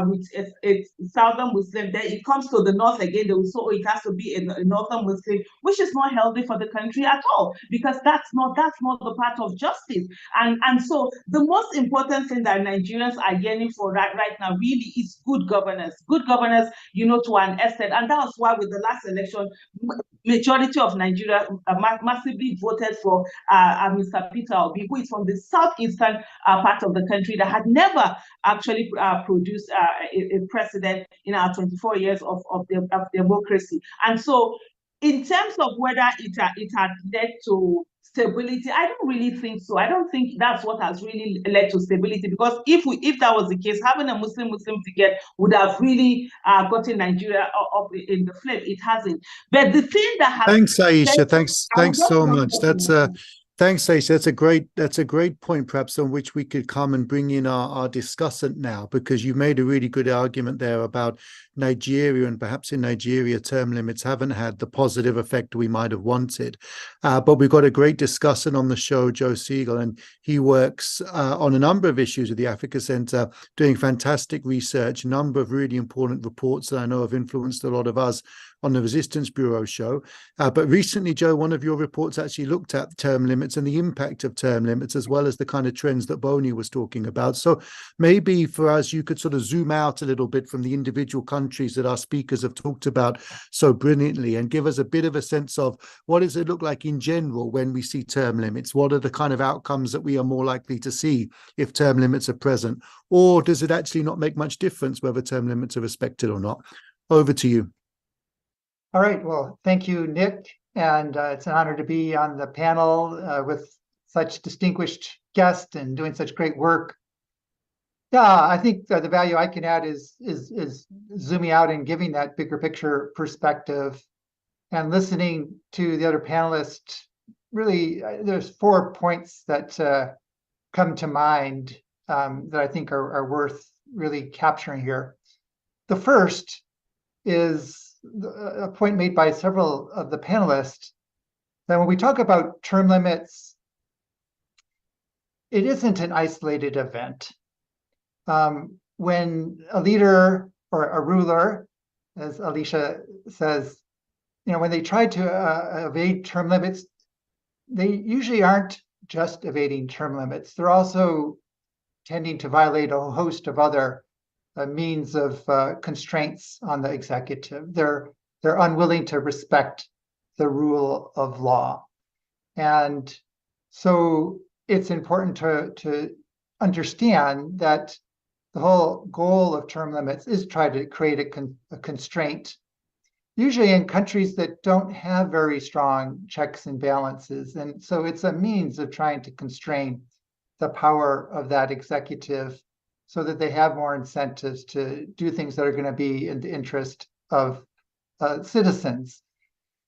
with a southern Muslim, then it comes to the north again, they will say, it has to be a northern Muslim, which is not healthy for the country at all, because that's not the path of justice. And so the most important thing that Nigerians are yearning for right now really is good governance, to an extent. And that was why with the last election, majority of Nigeria massively voted for Mr. Peter Obi, who is from the southeastern part of the country that had never actually produced a president in our 24 years of democracy. And so in terms of whether it had led to stability, I don't really think so. I don't think that's what has really led to stability, because if that was the case, having a Muslim ticket would have really gotten Nigeria up in the flame. It hasn't. But the thing that has— Thanks, Aisha. Thanks so much. Thanks, Aisha. That's a great point, perhaps, on which we could come and bring in our discussant now, because you made a really good argument there about Nigeria, and perhaps in Nigeria, term limits haven't had the positive effect we might have wanted. But we've got a great discussant on the show, Joe Siegel, and he works on a number of issues at the Africa Center, doing fantastic research, a number of really important reports that I know have influenced a lot of us on the Resistance Bureau show. But recently, Joe, one of your reports actually looked at term limits and the impact of term limits, as well as the kind of trends that Bonnie was talking about. So maybe for us, you could sort of zoom out a little bit from the individual countries that our speakers have talked about so brilliantly, and give us a bit of a sense of what does it look like in general when we see term limits? What are the kind of outcomes that we are more likely to see if term limits are present? Or does it actually not make much difference whether term limits are respected or not? Over to you. All right. Well, thank you, Nick. And it's an honor to be on the panel with such distinguished guests and doing such great work. Yeah, I think the value I can add is zooming out and giving that bigger picture perspective, and listening to the other panelists. Really, there's 4 points that come to mind that I think are worth really capturing here. The first is a point made by several of the panelists, that when we talk about term limits, it isn't an isolated event. When a leader or a ruler, as Alicia says, when they try to evade term limits, they usually aren't just evading term limits. They're also tending to violate a host of other means of constraints on the executive. They're unwilling to respect the rule of law. And so it's important to understand that the whole goal of term limits is try to create a constraint, usually in countries that don't have very strong checks and balances. And so it's a means of trying to constrain the power of that executive, so that they have more incentives to do things that are going to be in the interest of citizens.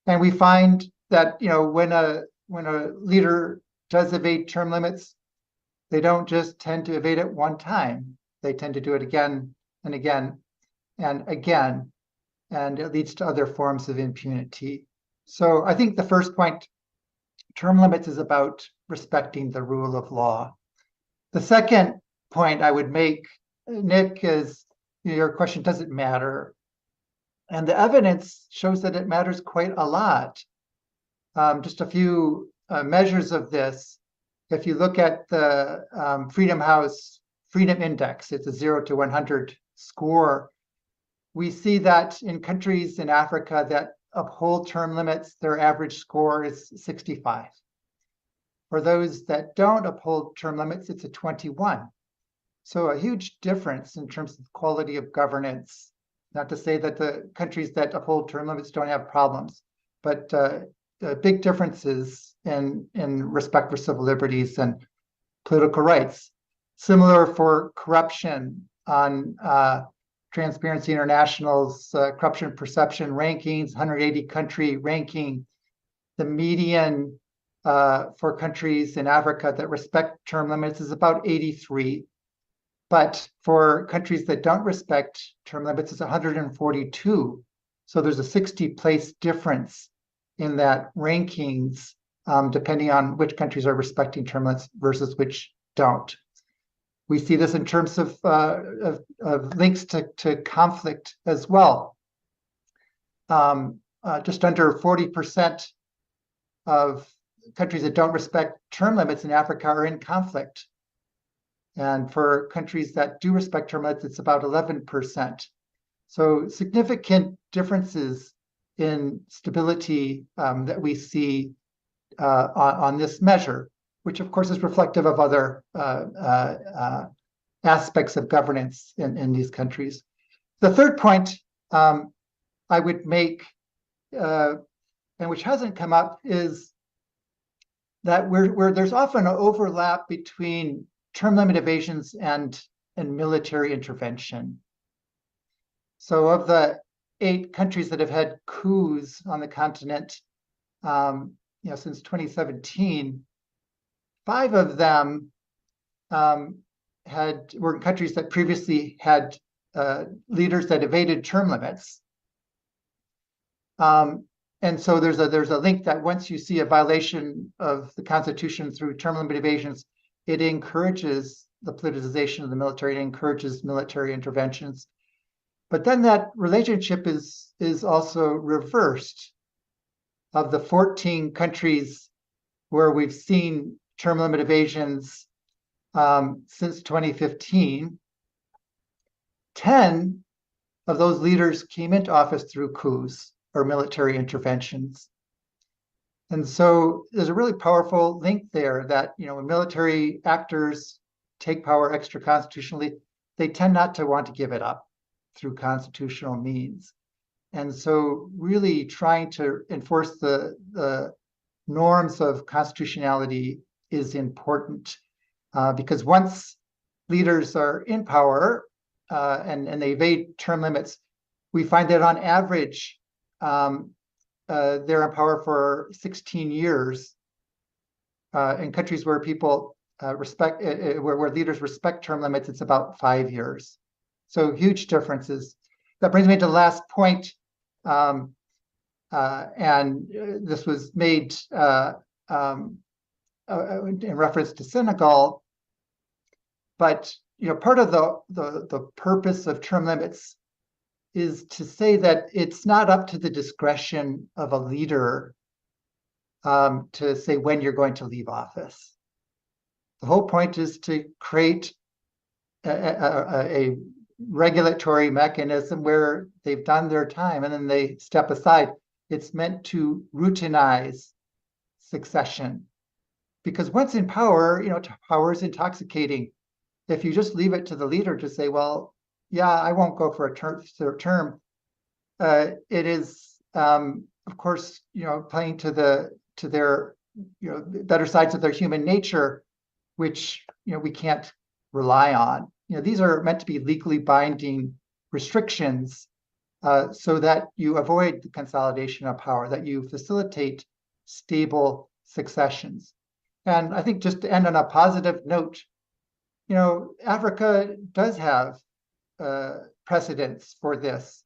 And we find that when a leader does evade term limits, they don't just tend to evade it one time. They tend to do it again and again and again, and it leads to other forms of impunity. So I think the first point, term limits, is about respecting the rule of law. The second point I would make, Nick, is your question, does it matter? And the evidence shows that it matters quite a lot. Just a few measures of this. If you look at the Freedom House Freedom Index, it's a 0 to 100 score. We see that in countries in Africa that uphold term limits, their average score is 65. For those that don't uphold term limits, it's a 21. So a huge difference in terms of quality of governance. Not to say that the countries that uphold term limits don't have problems, but big differences in respect for civil liberties and political rights. Similar for corruption on Transparency International's corruption perception rankings, 180 country ranking. The median for countries in Africa that respect term limits is about 83. But for countries that don't respect term limits, it's 142. So there's a 60-place difference in that rankings, depending on which countries are respecting term limits versus which don't. We see this in terms of links to conflict as well. Just under 40% of countries that don't respect term limits in Africa are in conflict. And for countries that do respect term limits, it's about 11%. So significant differences in stability that we see on this measure, which of course is reflective of other aspects of governance in these countries. The third point I would make, and which hasn't come up, is that where there's often an overlap between term limit evasions and military intervention. So of the 8 countries that have had coups on the continent, since 2017, 5 of them were countries that previously had leaders that evaded term limits. And so there's a link that once you see a violation of the Constitution through term limit evasions, it encourages the politicization of the military, it encourages military interventions. But then that relationship is also reversed. Of the 14 countries where we've seen term limit evasions since 2015, 10 of those leaders came into office through coups or military interventions. And so there's a really powerful link there that, when military actors take power extra constitutionally, they tend not to want to give it up through constitutional means. And so really trying to enforce the norms of constitutionality is important because once leaders are in power and they evade term limits, we find that on average, they're in power for 16 years. In countries where people where leaders respect term limits, it's about 5 years. So huge differences. That brings me to the last point, and this was made in reference to Senegal. But part of the purpose of term limits is to say that it's not up to the discretion of a leader to say when you're going to leave office. The whole point is to create a regulatory mechanism where they've done their time and then they step aside. It's meant to routinize succession. Because once in power, power is intoxicating. If you just leave it to the leader to say, well, yeah, I won't go for a third term, it is, of course, playing to their better sides of their human nature, which we can't rely on. These are meant to be legally binding restrictions so that you avoid the consolidation of power, that you facilitate stable successions. And I think just to end on a positive note, Africa does have precedents for this.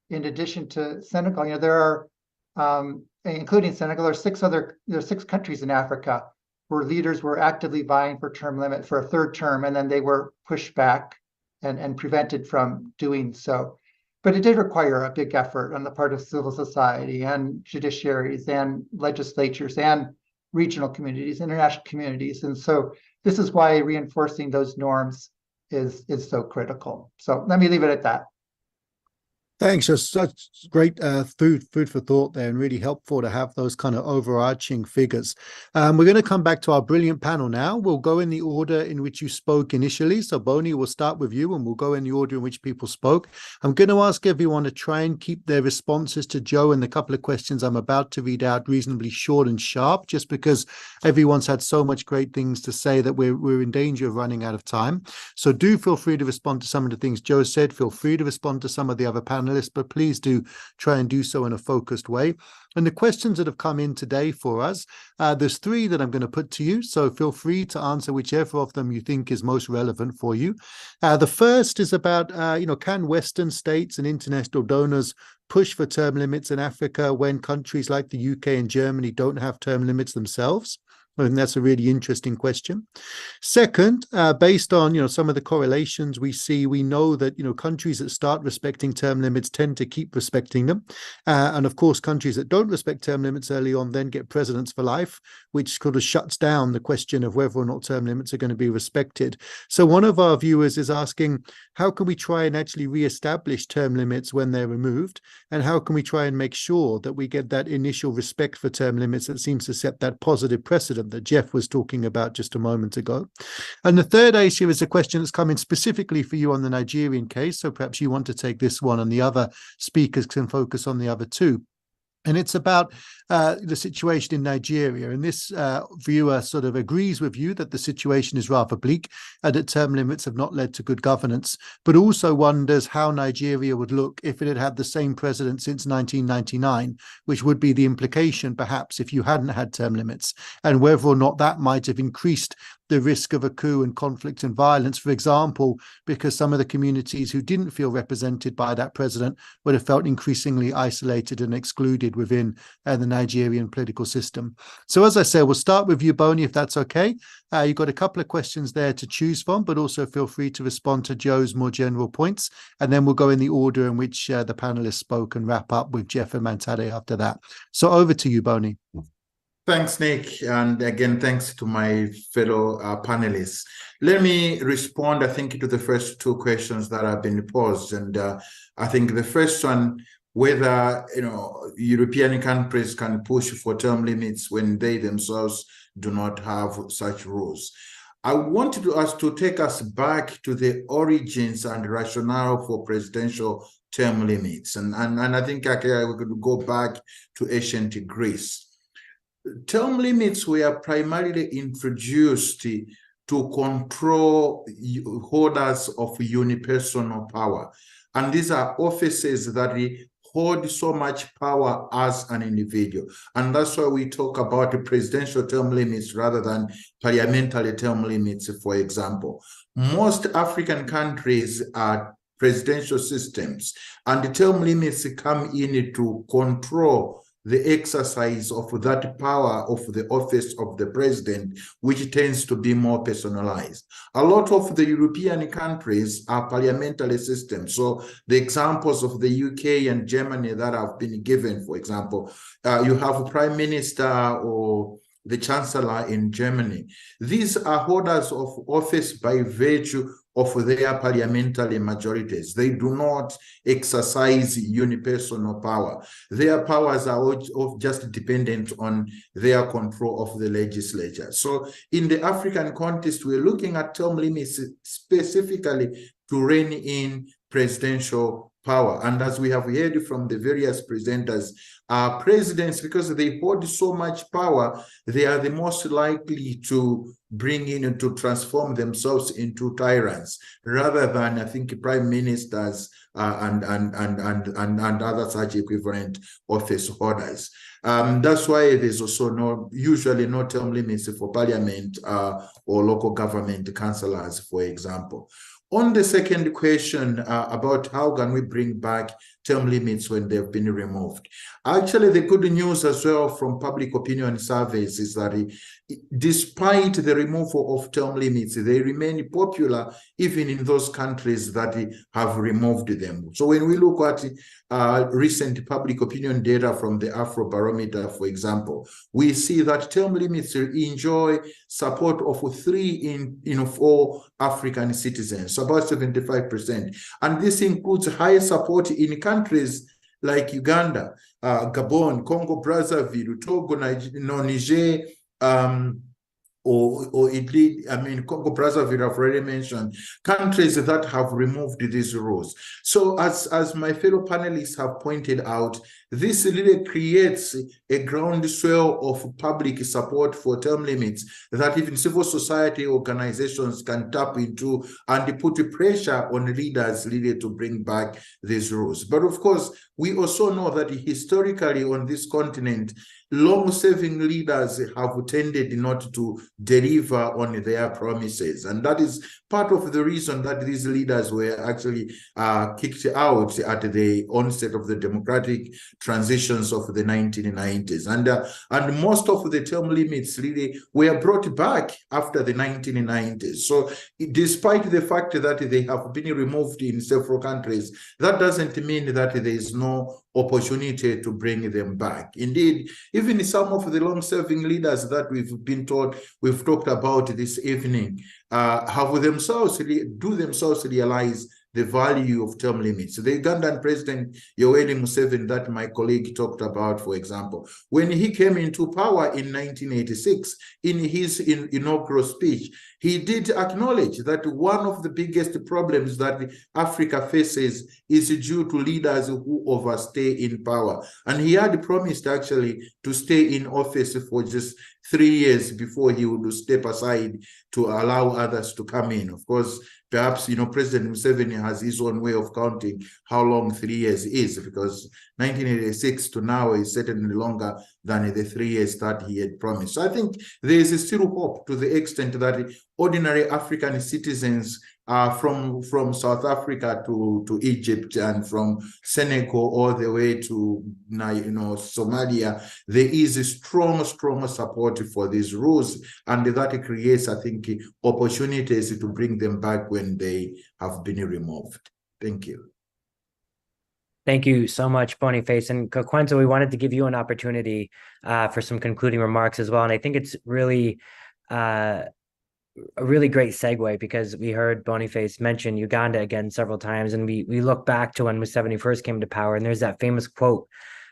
In addition to Senegal, there are, including Senegal, there are 6 countries in Africa where leaders were actively vying for term limit for a third term, and then they were pushed back and prevented from doing so. But it did require a big effort on the part of civil society and judiciaries and legislatures and regional communities, international communities. And so this is why reinforcing those norms is so critical. So let me leave it at that. Thanks. Just such great food for thought there, and really helpful to have those kind of overarching figures. We're going to come back to our brilliant panel now. We'll go in the order in which you spoke initially. So Bonnie, we'll start with you, and we'll go in the order in which people spoke. I'm going to ask everyone to try and keep their responses to Joe and the couple of questions I'm about to read out reasonably short and sharp, just because everyone's had so much great things to say that we're in danger of running out of time. So do feel free to respond to some of the things Joe said. Feel free to respond to some of the other panelists, but please do try and do so in a focused way. And the questions that have come in today for us, there's three that I'm going to put to you, so feel free to answer whichever of them you think is most relevant for you. The first is about, can Western states and international donors push for term limits in Africa when countries like the UK and Germany don't have term limits themselves? I think that's a really interesting question. Second, based on some of the correlations we see, we know that countries that start respecting term limits tend to keep respecting them, and of course countries that don't respect term limits early on then get presidents for life, which sort of shuts down the question of whether or not term limits are going to be respected. So one of our viewers is asking, how can we try and actually re-establish term limits when they're removed, and how can we try and make sure that we get that initial respect for term limits that seems to set that positive precedent that Jeff was talking about just a moment ago? And the third issue is a question that's come in specifically for you on the Nigerian case, so perhaps you want to take this one and the other speakers can focus on the other two. And it's about the situation in Nigeria. And this viewer sort of agrees with you that the situation is rather bleak and that term limits have not led to good governance, but also wonders how Nigeria would look if it had had the same president since 1999, which would be the implication perhaps if you hadn't had term limits, and whether or not that might have increased the risk of a coup and conflict and violence, for example, because some of the communities who didn't feel represented by that president would have felt increasingly isolated and excluded within the Nigerian political system. So as I said, we'll start with you, Bonnie, if that's okay. You've got a couple of questions there to choose from, but also feel free to respond to Joe's more general points, and then we'll go in the order in which the panelists spoke and wrap up with Jeff and Mantade after that. So over to you, Bonnie. Thanks, Nick. And again, thanks to my fellow panelists. Let me respond, I think, to the first two questions that have been posed. And I think the first one, whether European countries can push for term limits when they themselves do not have such rules. I wanted us to take us back to the origins and rationale for presidential term limits. And I think we could go back to ancient Greece. Term limits were primarily introduced to control holders of unipersonal power. And these are offices that hold so much power as an individual. And that's why we talk about the presidential term limits rather than parliamentary term limits, for example. Most African countries are presidential systems, and the term limits come in to control the exercise of that power of the office of the president, which tends to be more personalized. A lot of the European countries are parliamentary systems. So the examples of the UK and Germany that have been given, for example, you have a prime minister or the chancellor in Germany. These are holders of office by virtue of their parliamentary majorities. They do not exercise unipersonal power. Their powers are just dependent on their control of the legislature. So in the African context, we're looking at term limits specifically to rein in presidential power. And as we have heard from the various presenters, presidents, because they hold so much power, they are the most likely to bring in and to transform themselves into tyrants, rather than, I think, prime ministers and other such equivalent office holders. That's why there's also usually no term limits for parliament or local government councillors, for example. On the second question about how can we bring back term limits when they've been removed. Actually, the good news as well from public opinion surveys is that despite the removal of term limits, they remain popular even in those countries that have removed them. So when we look at recent public opinion data from the Afrobarometer, for example, we see that term limits enjoy support of 3 in 4 African citizens, about 75%. And this includes high support in countries countries like Uganda, Gabon, Congo Brazzaville, Togo, Niger, or Italy, I mean, Congo Brazzaville, I've already mentioned, countries that have removed these rules. So as my fellow panelists have pointed out, this really creates a groundswell of public support for term limits that even civil society organizations can tap into and put pressure on leaders really to bring back these rules. But of course, we also know that historically on this continent, long-serving leaders have tended not to deliver on their promises. And that is part of the reason that these leaders were actually kicked out at the onset of the democratic transitions of the 1990s. And most of the term limits really were brought back after the 1990s. So despite the fact that they have been removed in several countries, that doesn't mean that there is no opportunity to bring them back. Indeed, even some of the long-serving leaders that we've talked about this evening have themselves realize the value of term limits. The Ugandan President Yoweri Museveni that my colleague talked about, for example, when he came into power in 1986, in his inaugural speech, he did acknowledge that one of the biggest problems that Africa faces is due to leaders who overstay in power. And he had promised actually to stay in office for just 3 years before he would step aside to allow others to come in. Of course, perhaps, President Museveni has his own way of counting how long 3 years is, because 1986 to now is certainly longer than the 3 years that he had promised. So I think there is still hope to the extent that ordinary African citizens from South Africa to Egypt and from Senegal all the way to Somalia, there is a strong support for these rules, and that creates, I think, opportunities to bring them back when they have been removed. Thank you. Thank you so much, Boniface. And Kakwenza, we wanted to give you an opportunity for some concluding remarks as well. And I think it's really a really great segue, because we heard Boniface mention Uganda again several times, and we look back to when Museveni first came to power, and there's that famous quote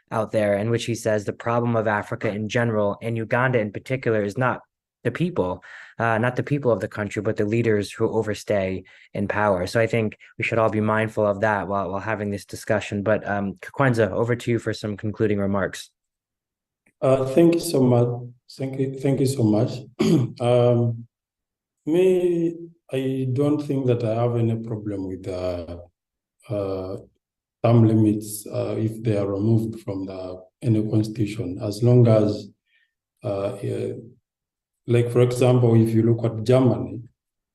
out there in which he says the problem of Africa in general, and Uganda in particular, is not the people of the country, but the leaders who overstay in power. So I think we should all be mindful of that while having this discussion. But Kakwenza, over to you for some concluding remarks. Thank you so much. Thank you so much. I don't think that I have any problem with term limits if they are removed from any constitution, as long as, like for example, if you look at Germany,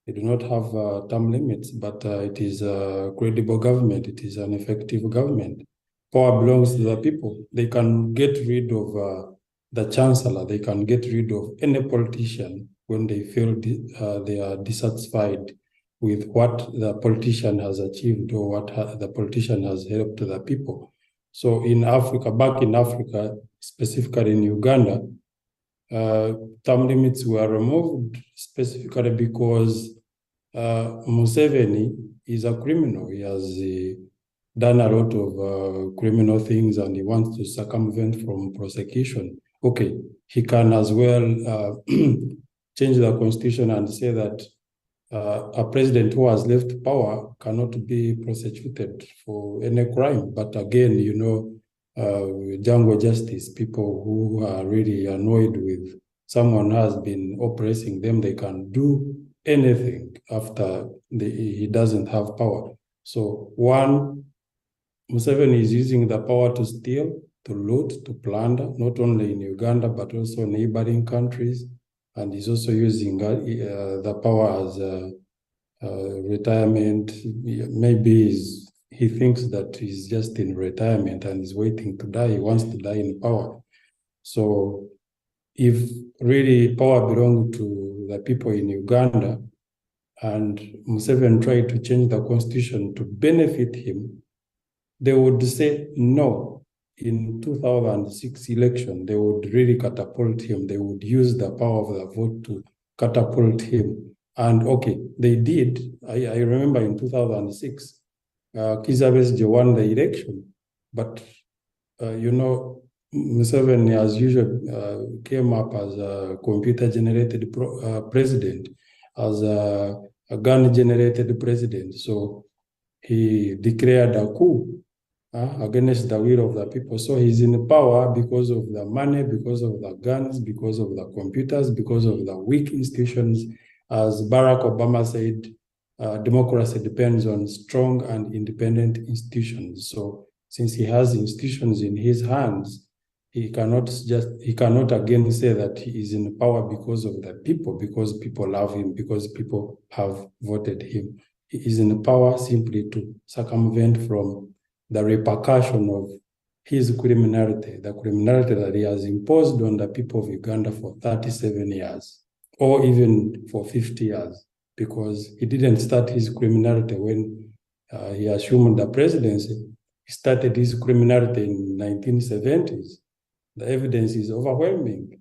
they do not have term limits, but it is a credible government. It is an effective government. Power belongs to the people. They can get rid of the chancellor. They can get rid of any politician when they feel they are dissatisfied with what the politician has achieved or what the politician has helped the people. So in Africa, back in Africa, specifically in Uganda, term limits were removed specifically because Museveni is a criminal. He has done a lot of criminal things, and he wants to circumvent from prosecution. Okay, he can as well change the constitution and say that a president who has left power cannot be prosecuted for any crime. But again, jungle justice, people who are really annoyed with someone who has been oppressing them, they can do anything after he doesn't have power. So one, Museveni is using the power to steal, to loot, to plunder, not only in Uganda, but also neighboring countries. And he's also using the power as retirement. Maybe he thinks that he's just in retirement and is waiting to die. He wants to die in power. So if really power belonged to the people in Uganda, and Museveni tried to change the constitution to benefit him, they would say no. In 2006 election, they would really catapult him. They would use the power of the vote to catapult him. And okay, they did. I remember in 2006, Kizza Besigye won the election. But you know, Museveni, as usual, came up as a computer-generated president, as a gun-generated president. So he declared a coup against the will of the people. So he's in power because of the money, because of the guns, because of the computers, because of the weak institutions. As Barack Obama said, democracy depends on strong and independent institutions. So since he has institutions in his hands, he cannot again say that he is in power because of the people, because people love him, because people have voted him. He is in power simply to circumvent from the repercussion of his criminality, the criminality that he has imposed on the people of Uganda for 37 years, or even for 50 years, because he didn't start his criminality when he assumed the presidency. He started his criminality in 1970s. The evidence is overwhelming.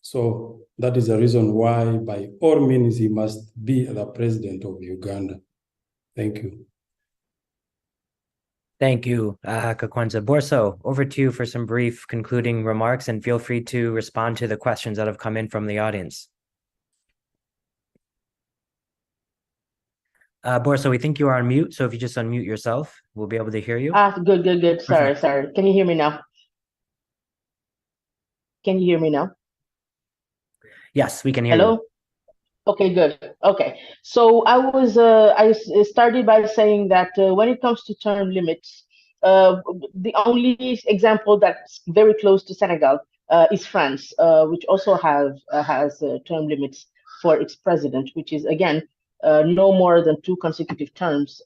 So that is the reason why, by all means, he must be the president of Uganda. Thank you. Thank you, Kakwenza. Borso, over to you for some brief concluding remarks, and feel free to respond to the questions that have come in from the audience. Borso, we think you are on mute, so if you just unmute yourself, we'll be able to hear you. Good. Sorry. Can you hear me now? Can you hear me now? Yes, we can hear Hello? you. Okay, good. Okay, so I started by saying that when it comes to term limits, the only example that's very close to Senegal is France, which also has term limits for its president, which is again no more than 2 consecutive terms,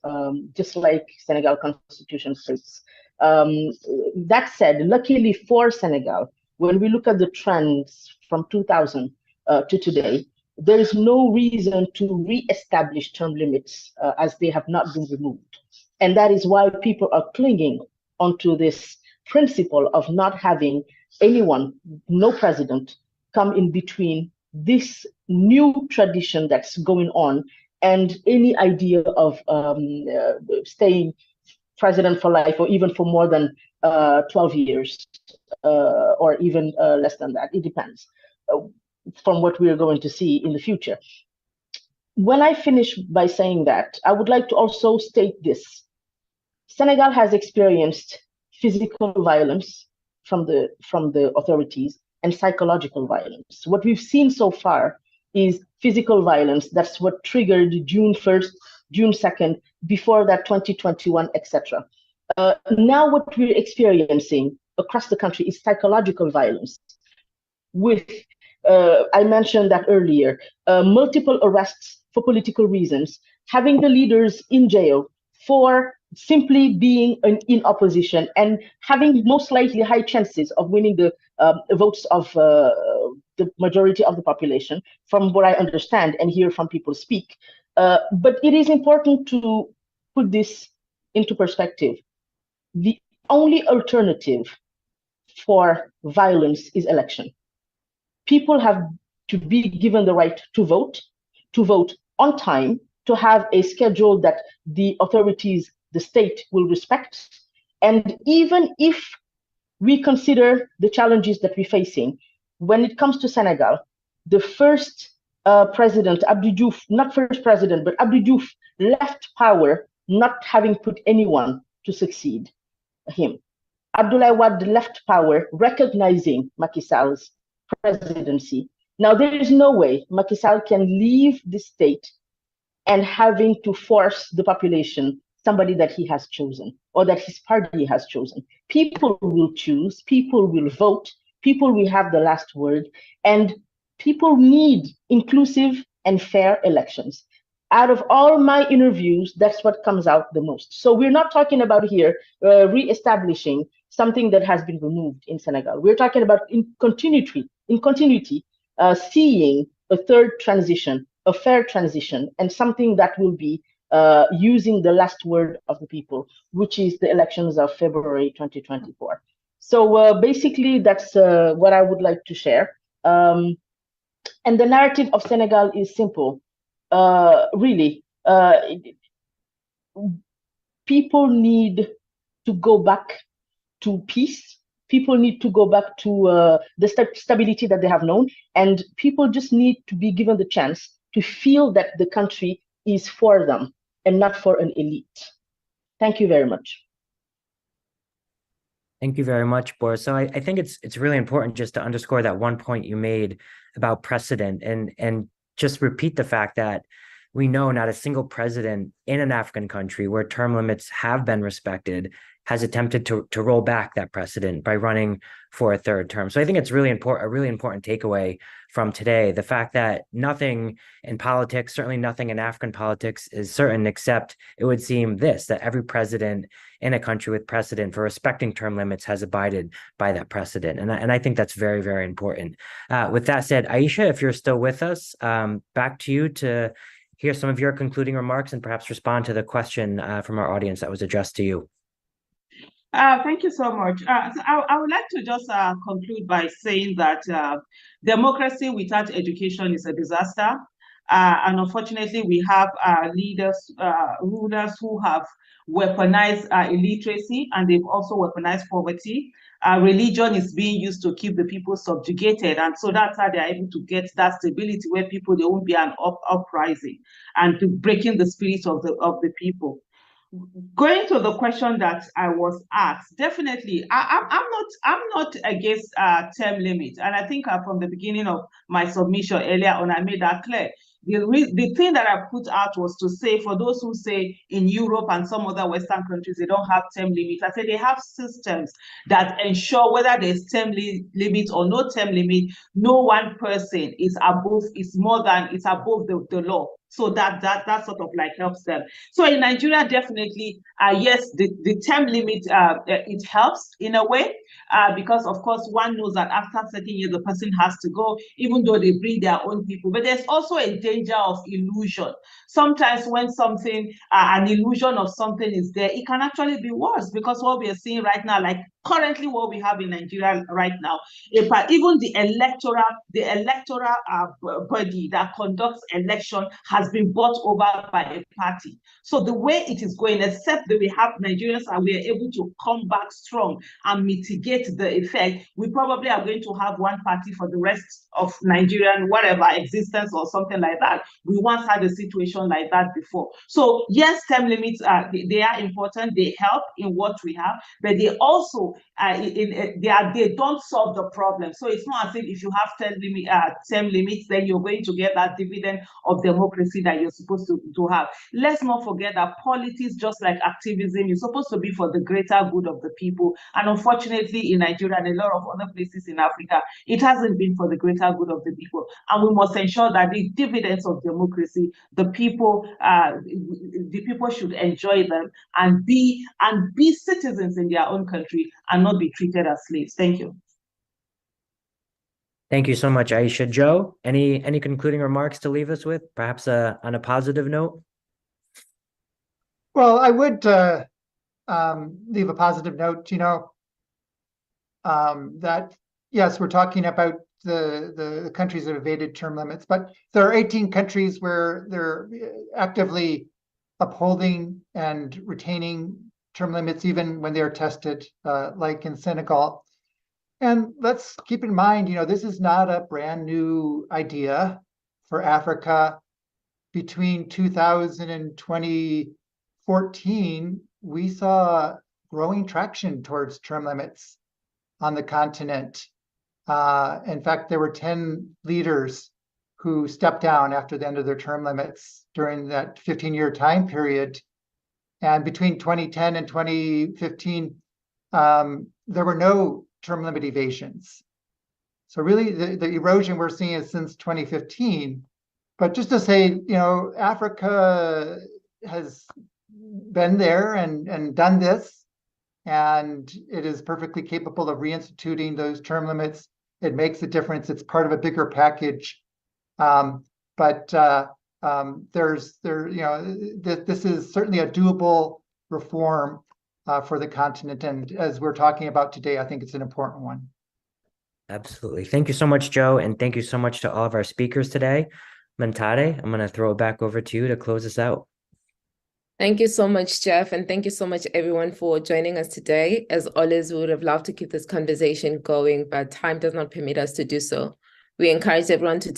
just like Senegal constitution states. That said, luckily for Senegal, when we look at the trends from 2000 to today, there is no reason to re-establish term limits as they have not been removed. And that is why people are clinging onto this principle of not having anyone, no president, come in between this new tradition that's going on and any idea of staying president for life, or even for more than 12 years, or even less than that. It depends from what we are going to see in the future. When I finish by saying that, I would like to also state this. Senegal has experienced physical violence from the authorities and psychological violence. What we've seen so far is physical violence. That's what triggered June 1st, June 2nd, before that 2021, etc. Now what we're experiencing across the country is psychological violence with, I mentioned that earlier, multiple arrests for political reasons, having the leaders in jail for simply being in opposition and having most likely high chances of winning the votes of the majority of the population, from what I understand and hear from people speak. But it is important to put this into perspective. The only alternative for violence is election. People have to be given the right to vote on time, to have a schedule that the authorities, the state, will respect. And even if we consider the challenges that we're facing, when it comes to Senegal, the first president, Abdou Diouf, not first president, but Abdou Diouf left power not having put anyone to succeed him. Abdoulaye Wade left power recognizing Macky Sall's presidency. Now, there is no way Macky Sall can leave the state and having to force the population somebody that he has chosen or that his party has chosen. People will choose, people will vote, people will have the last word, and people need inclusive and fair elections. Out of all my interviews, that's what comes out the most. So we're not talking about here re-establishing something that has been removed in Senegal. We're talking about in continuity, seeing a third transition, a fair transition, and something that will be using the last word of the people, which is the elections of February 2024. So basically, that's what I would like to share. And the narrative of Senegal is simple. Really, people need to go back to peace. People need to go back to the stability that they have known. And people just need to be given the chance to feel that the country is for them and not for an elite. Thank you very much. Thank you very much, Boris. So I think it's really important just to underscore that one point you made about precedent and just repeat the fact that we know not a single president in an African country where term limits have been respected has attempted to roll back that precedent by running for a third term. So I think it's really important, a really important takeaway from today, the fact that nothing in politics, certainly nothing in African politics is certain, except it would seem that every president in a country with precedent for respecting term limits has abided by that precedent. And I think that's very, very important. With that said, Aisha, if you're still with us, back to you to hear some of your concluding remarks and perhaps respond to the question from our audience that was addressed to you. Thank you so much. So I would like to just conclude by saying that democracy without education is a disaster. And unfortunately, we have leaders, rulers who have weaponized illiteracy, and they've also weaponized poverty. Religion is being used to keep the people subjugated. And so that's how they're able to get that stability where people, there won't be an uprising and to breaking the spirit of the people. Going to the question that I was asked, definitely, I'm not against term limits, and I think from the beginning of my submission earlier on, I made that clear. The thing that I put out was to say, for those who say in Europe and some other Western countries they don't have term limits, I said they have systems that ensure whether there's term limit or no term limit, no one person is above the law. So that sort of like helps them. So in Nigeria, definitely, yes, the term limit, it helps in a way, because of course one knows that after 13 years the person has to go, even though they bring their own people. But there's also a danger of illusion. Sometimes when something, an illusion of something is there, it can actually be worse, because what we are seeing right now, like currently what we have in Nigeria right now, even the electoral body that conducts election has been bought over by a party. So the way it is going, except that we have Nigerians and we are able to come back strong and mitigate the effect, we probably are going to have one party for the rest of Nigerian whatever existence or something like that. We once had a situation like that before. So yes, term limits they are important. They help in what we have, but they also they don't solve the problem. So it's not as if you have term limits, then you're going to get that dividend of democracy that you're supposed to have. Let's not forget that politics, just like activism, is supposed to be for the greater good of the people. And unfortunately, in Nigeria and a lot of other places in Africa, it hasn't been for the greater good of the people. And we must ensure that the dividends of democracy, the people should enjoy them and be citizens in their own country and not be treated as slaves. Thank you. Thank you so much, Aisha. Joe, any concluding remarks to leave us with, perhaps on a positive note? Well, I would leave a positive note, that yes, we're talking about the countries that have evaded term limits, but there are 18 countries where they're actively upholding and retaining term limits even when they're tested, like in Senegal. And let's keep in mind, this is not a brand new idea for Africa. Between 2000 and 2014, we saw growing traction towards term limits on the continent. In fact, there were 10 leaders who stepped down after the end of their term limits during that 15-year time period. And between 2010 and 2015, there were no term limit evasions. So really the erosion we're seeing is since 2015. But just to say, Africa has been there and done this, and it is perfectly capable of reinstituting those term limits. It makes a difference. It's part of a bigger package. This is certainly a doable reform for the continent. And as we're talking about today, I think it's an important one. Absolutely. Thank you so much, Joe. And thank you so much to all of our speakers today. Mentade, I'm going to throw it back over to you to close us out. Thank you so much, Jeff, and thank you so much, everyone, for joining us today. As always, we would have loved to keep this conversation going, but time does not permit us to do so. We encourage everyone to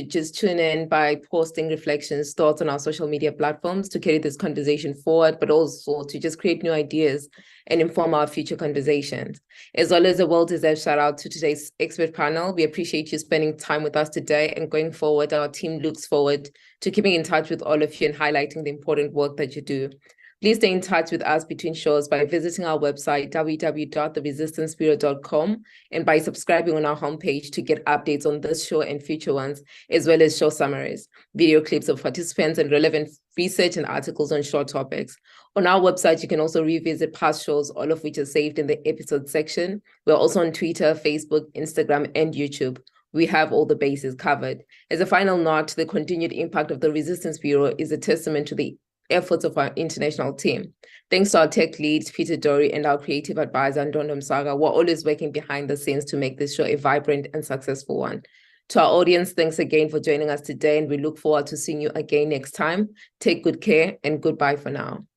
just tune in by posting reflections, thoughts on our social media platforms to carry this conversation forward, but also to just create new ideas and inform our future conversations. As always, a well-deserved shout out to today's expert panel. We appreciate you spending time with us today, and going forward, our team looks forward to keeping in touch with all of you and highlighting the important work that you do. Please stay in touch with us between shows by visiting our website, www.theresistancebureau.com, and by subscribing on our homepage to get updates on this show and future ones, as well as show summaries, video clips of participants, and relevant research and articles on short topics. On our website, you can also revisit past shows, all of which are saved in the episode section. We're also on Twitter, Facebook, Instagram, and YouTube. We have all the bases covered. As a final note, the continued impact of the Resistance Bureau is a testament to the efforts of our international team. Thanks to our tech leads, Peter Dory, and our creative advisor, Ndondo Msaga, we're always working behind the scenes to make this show a vibrant and successful one. To our audience, thanks again for joining us today, and we look forward to seeing you again next time. Take good care, and goodbye for now.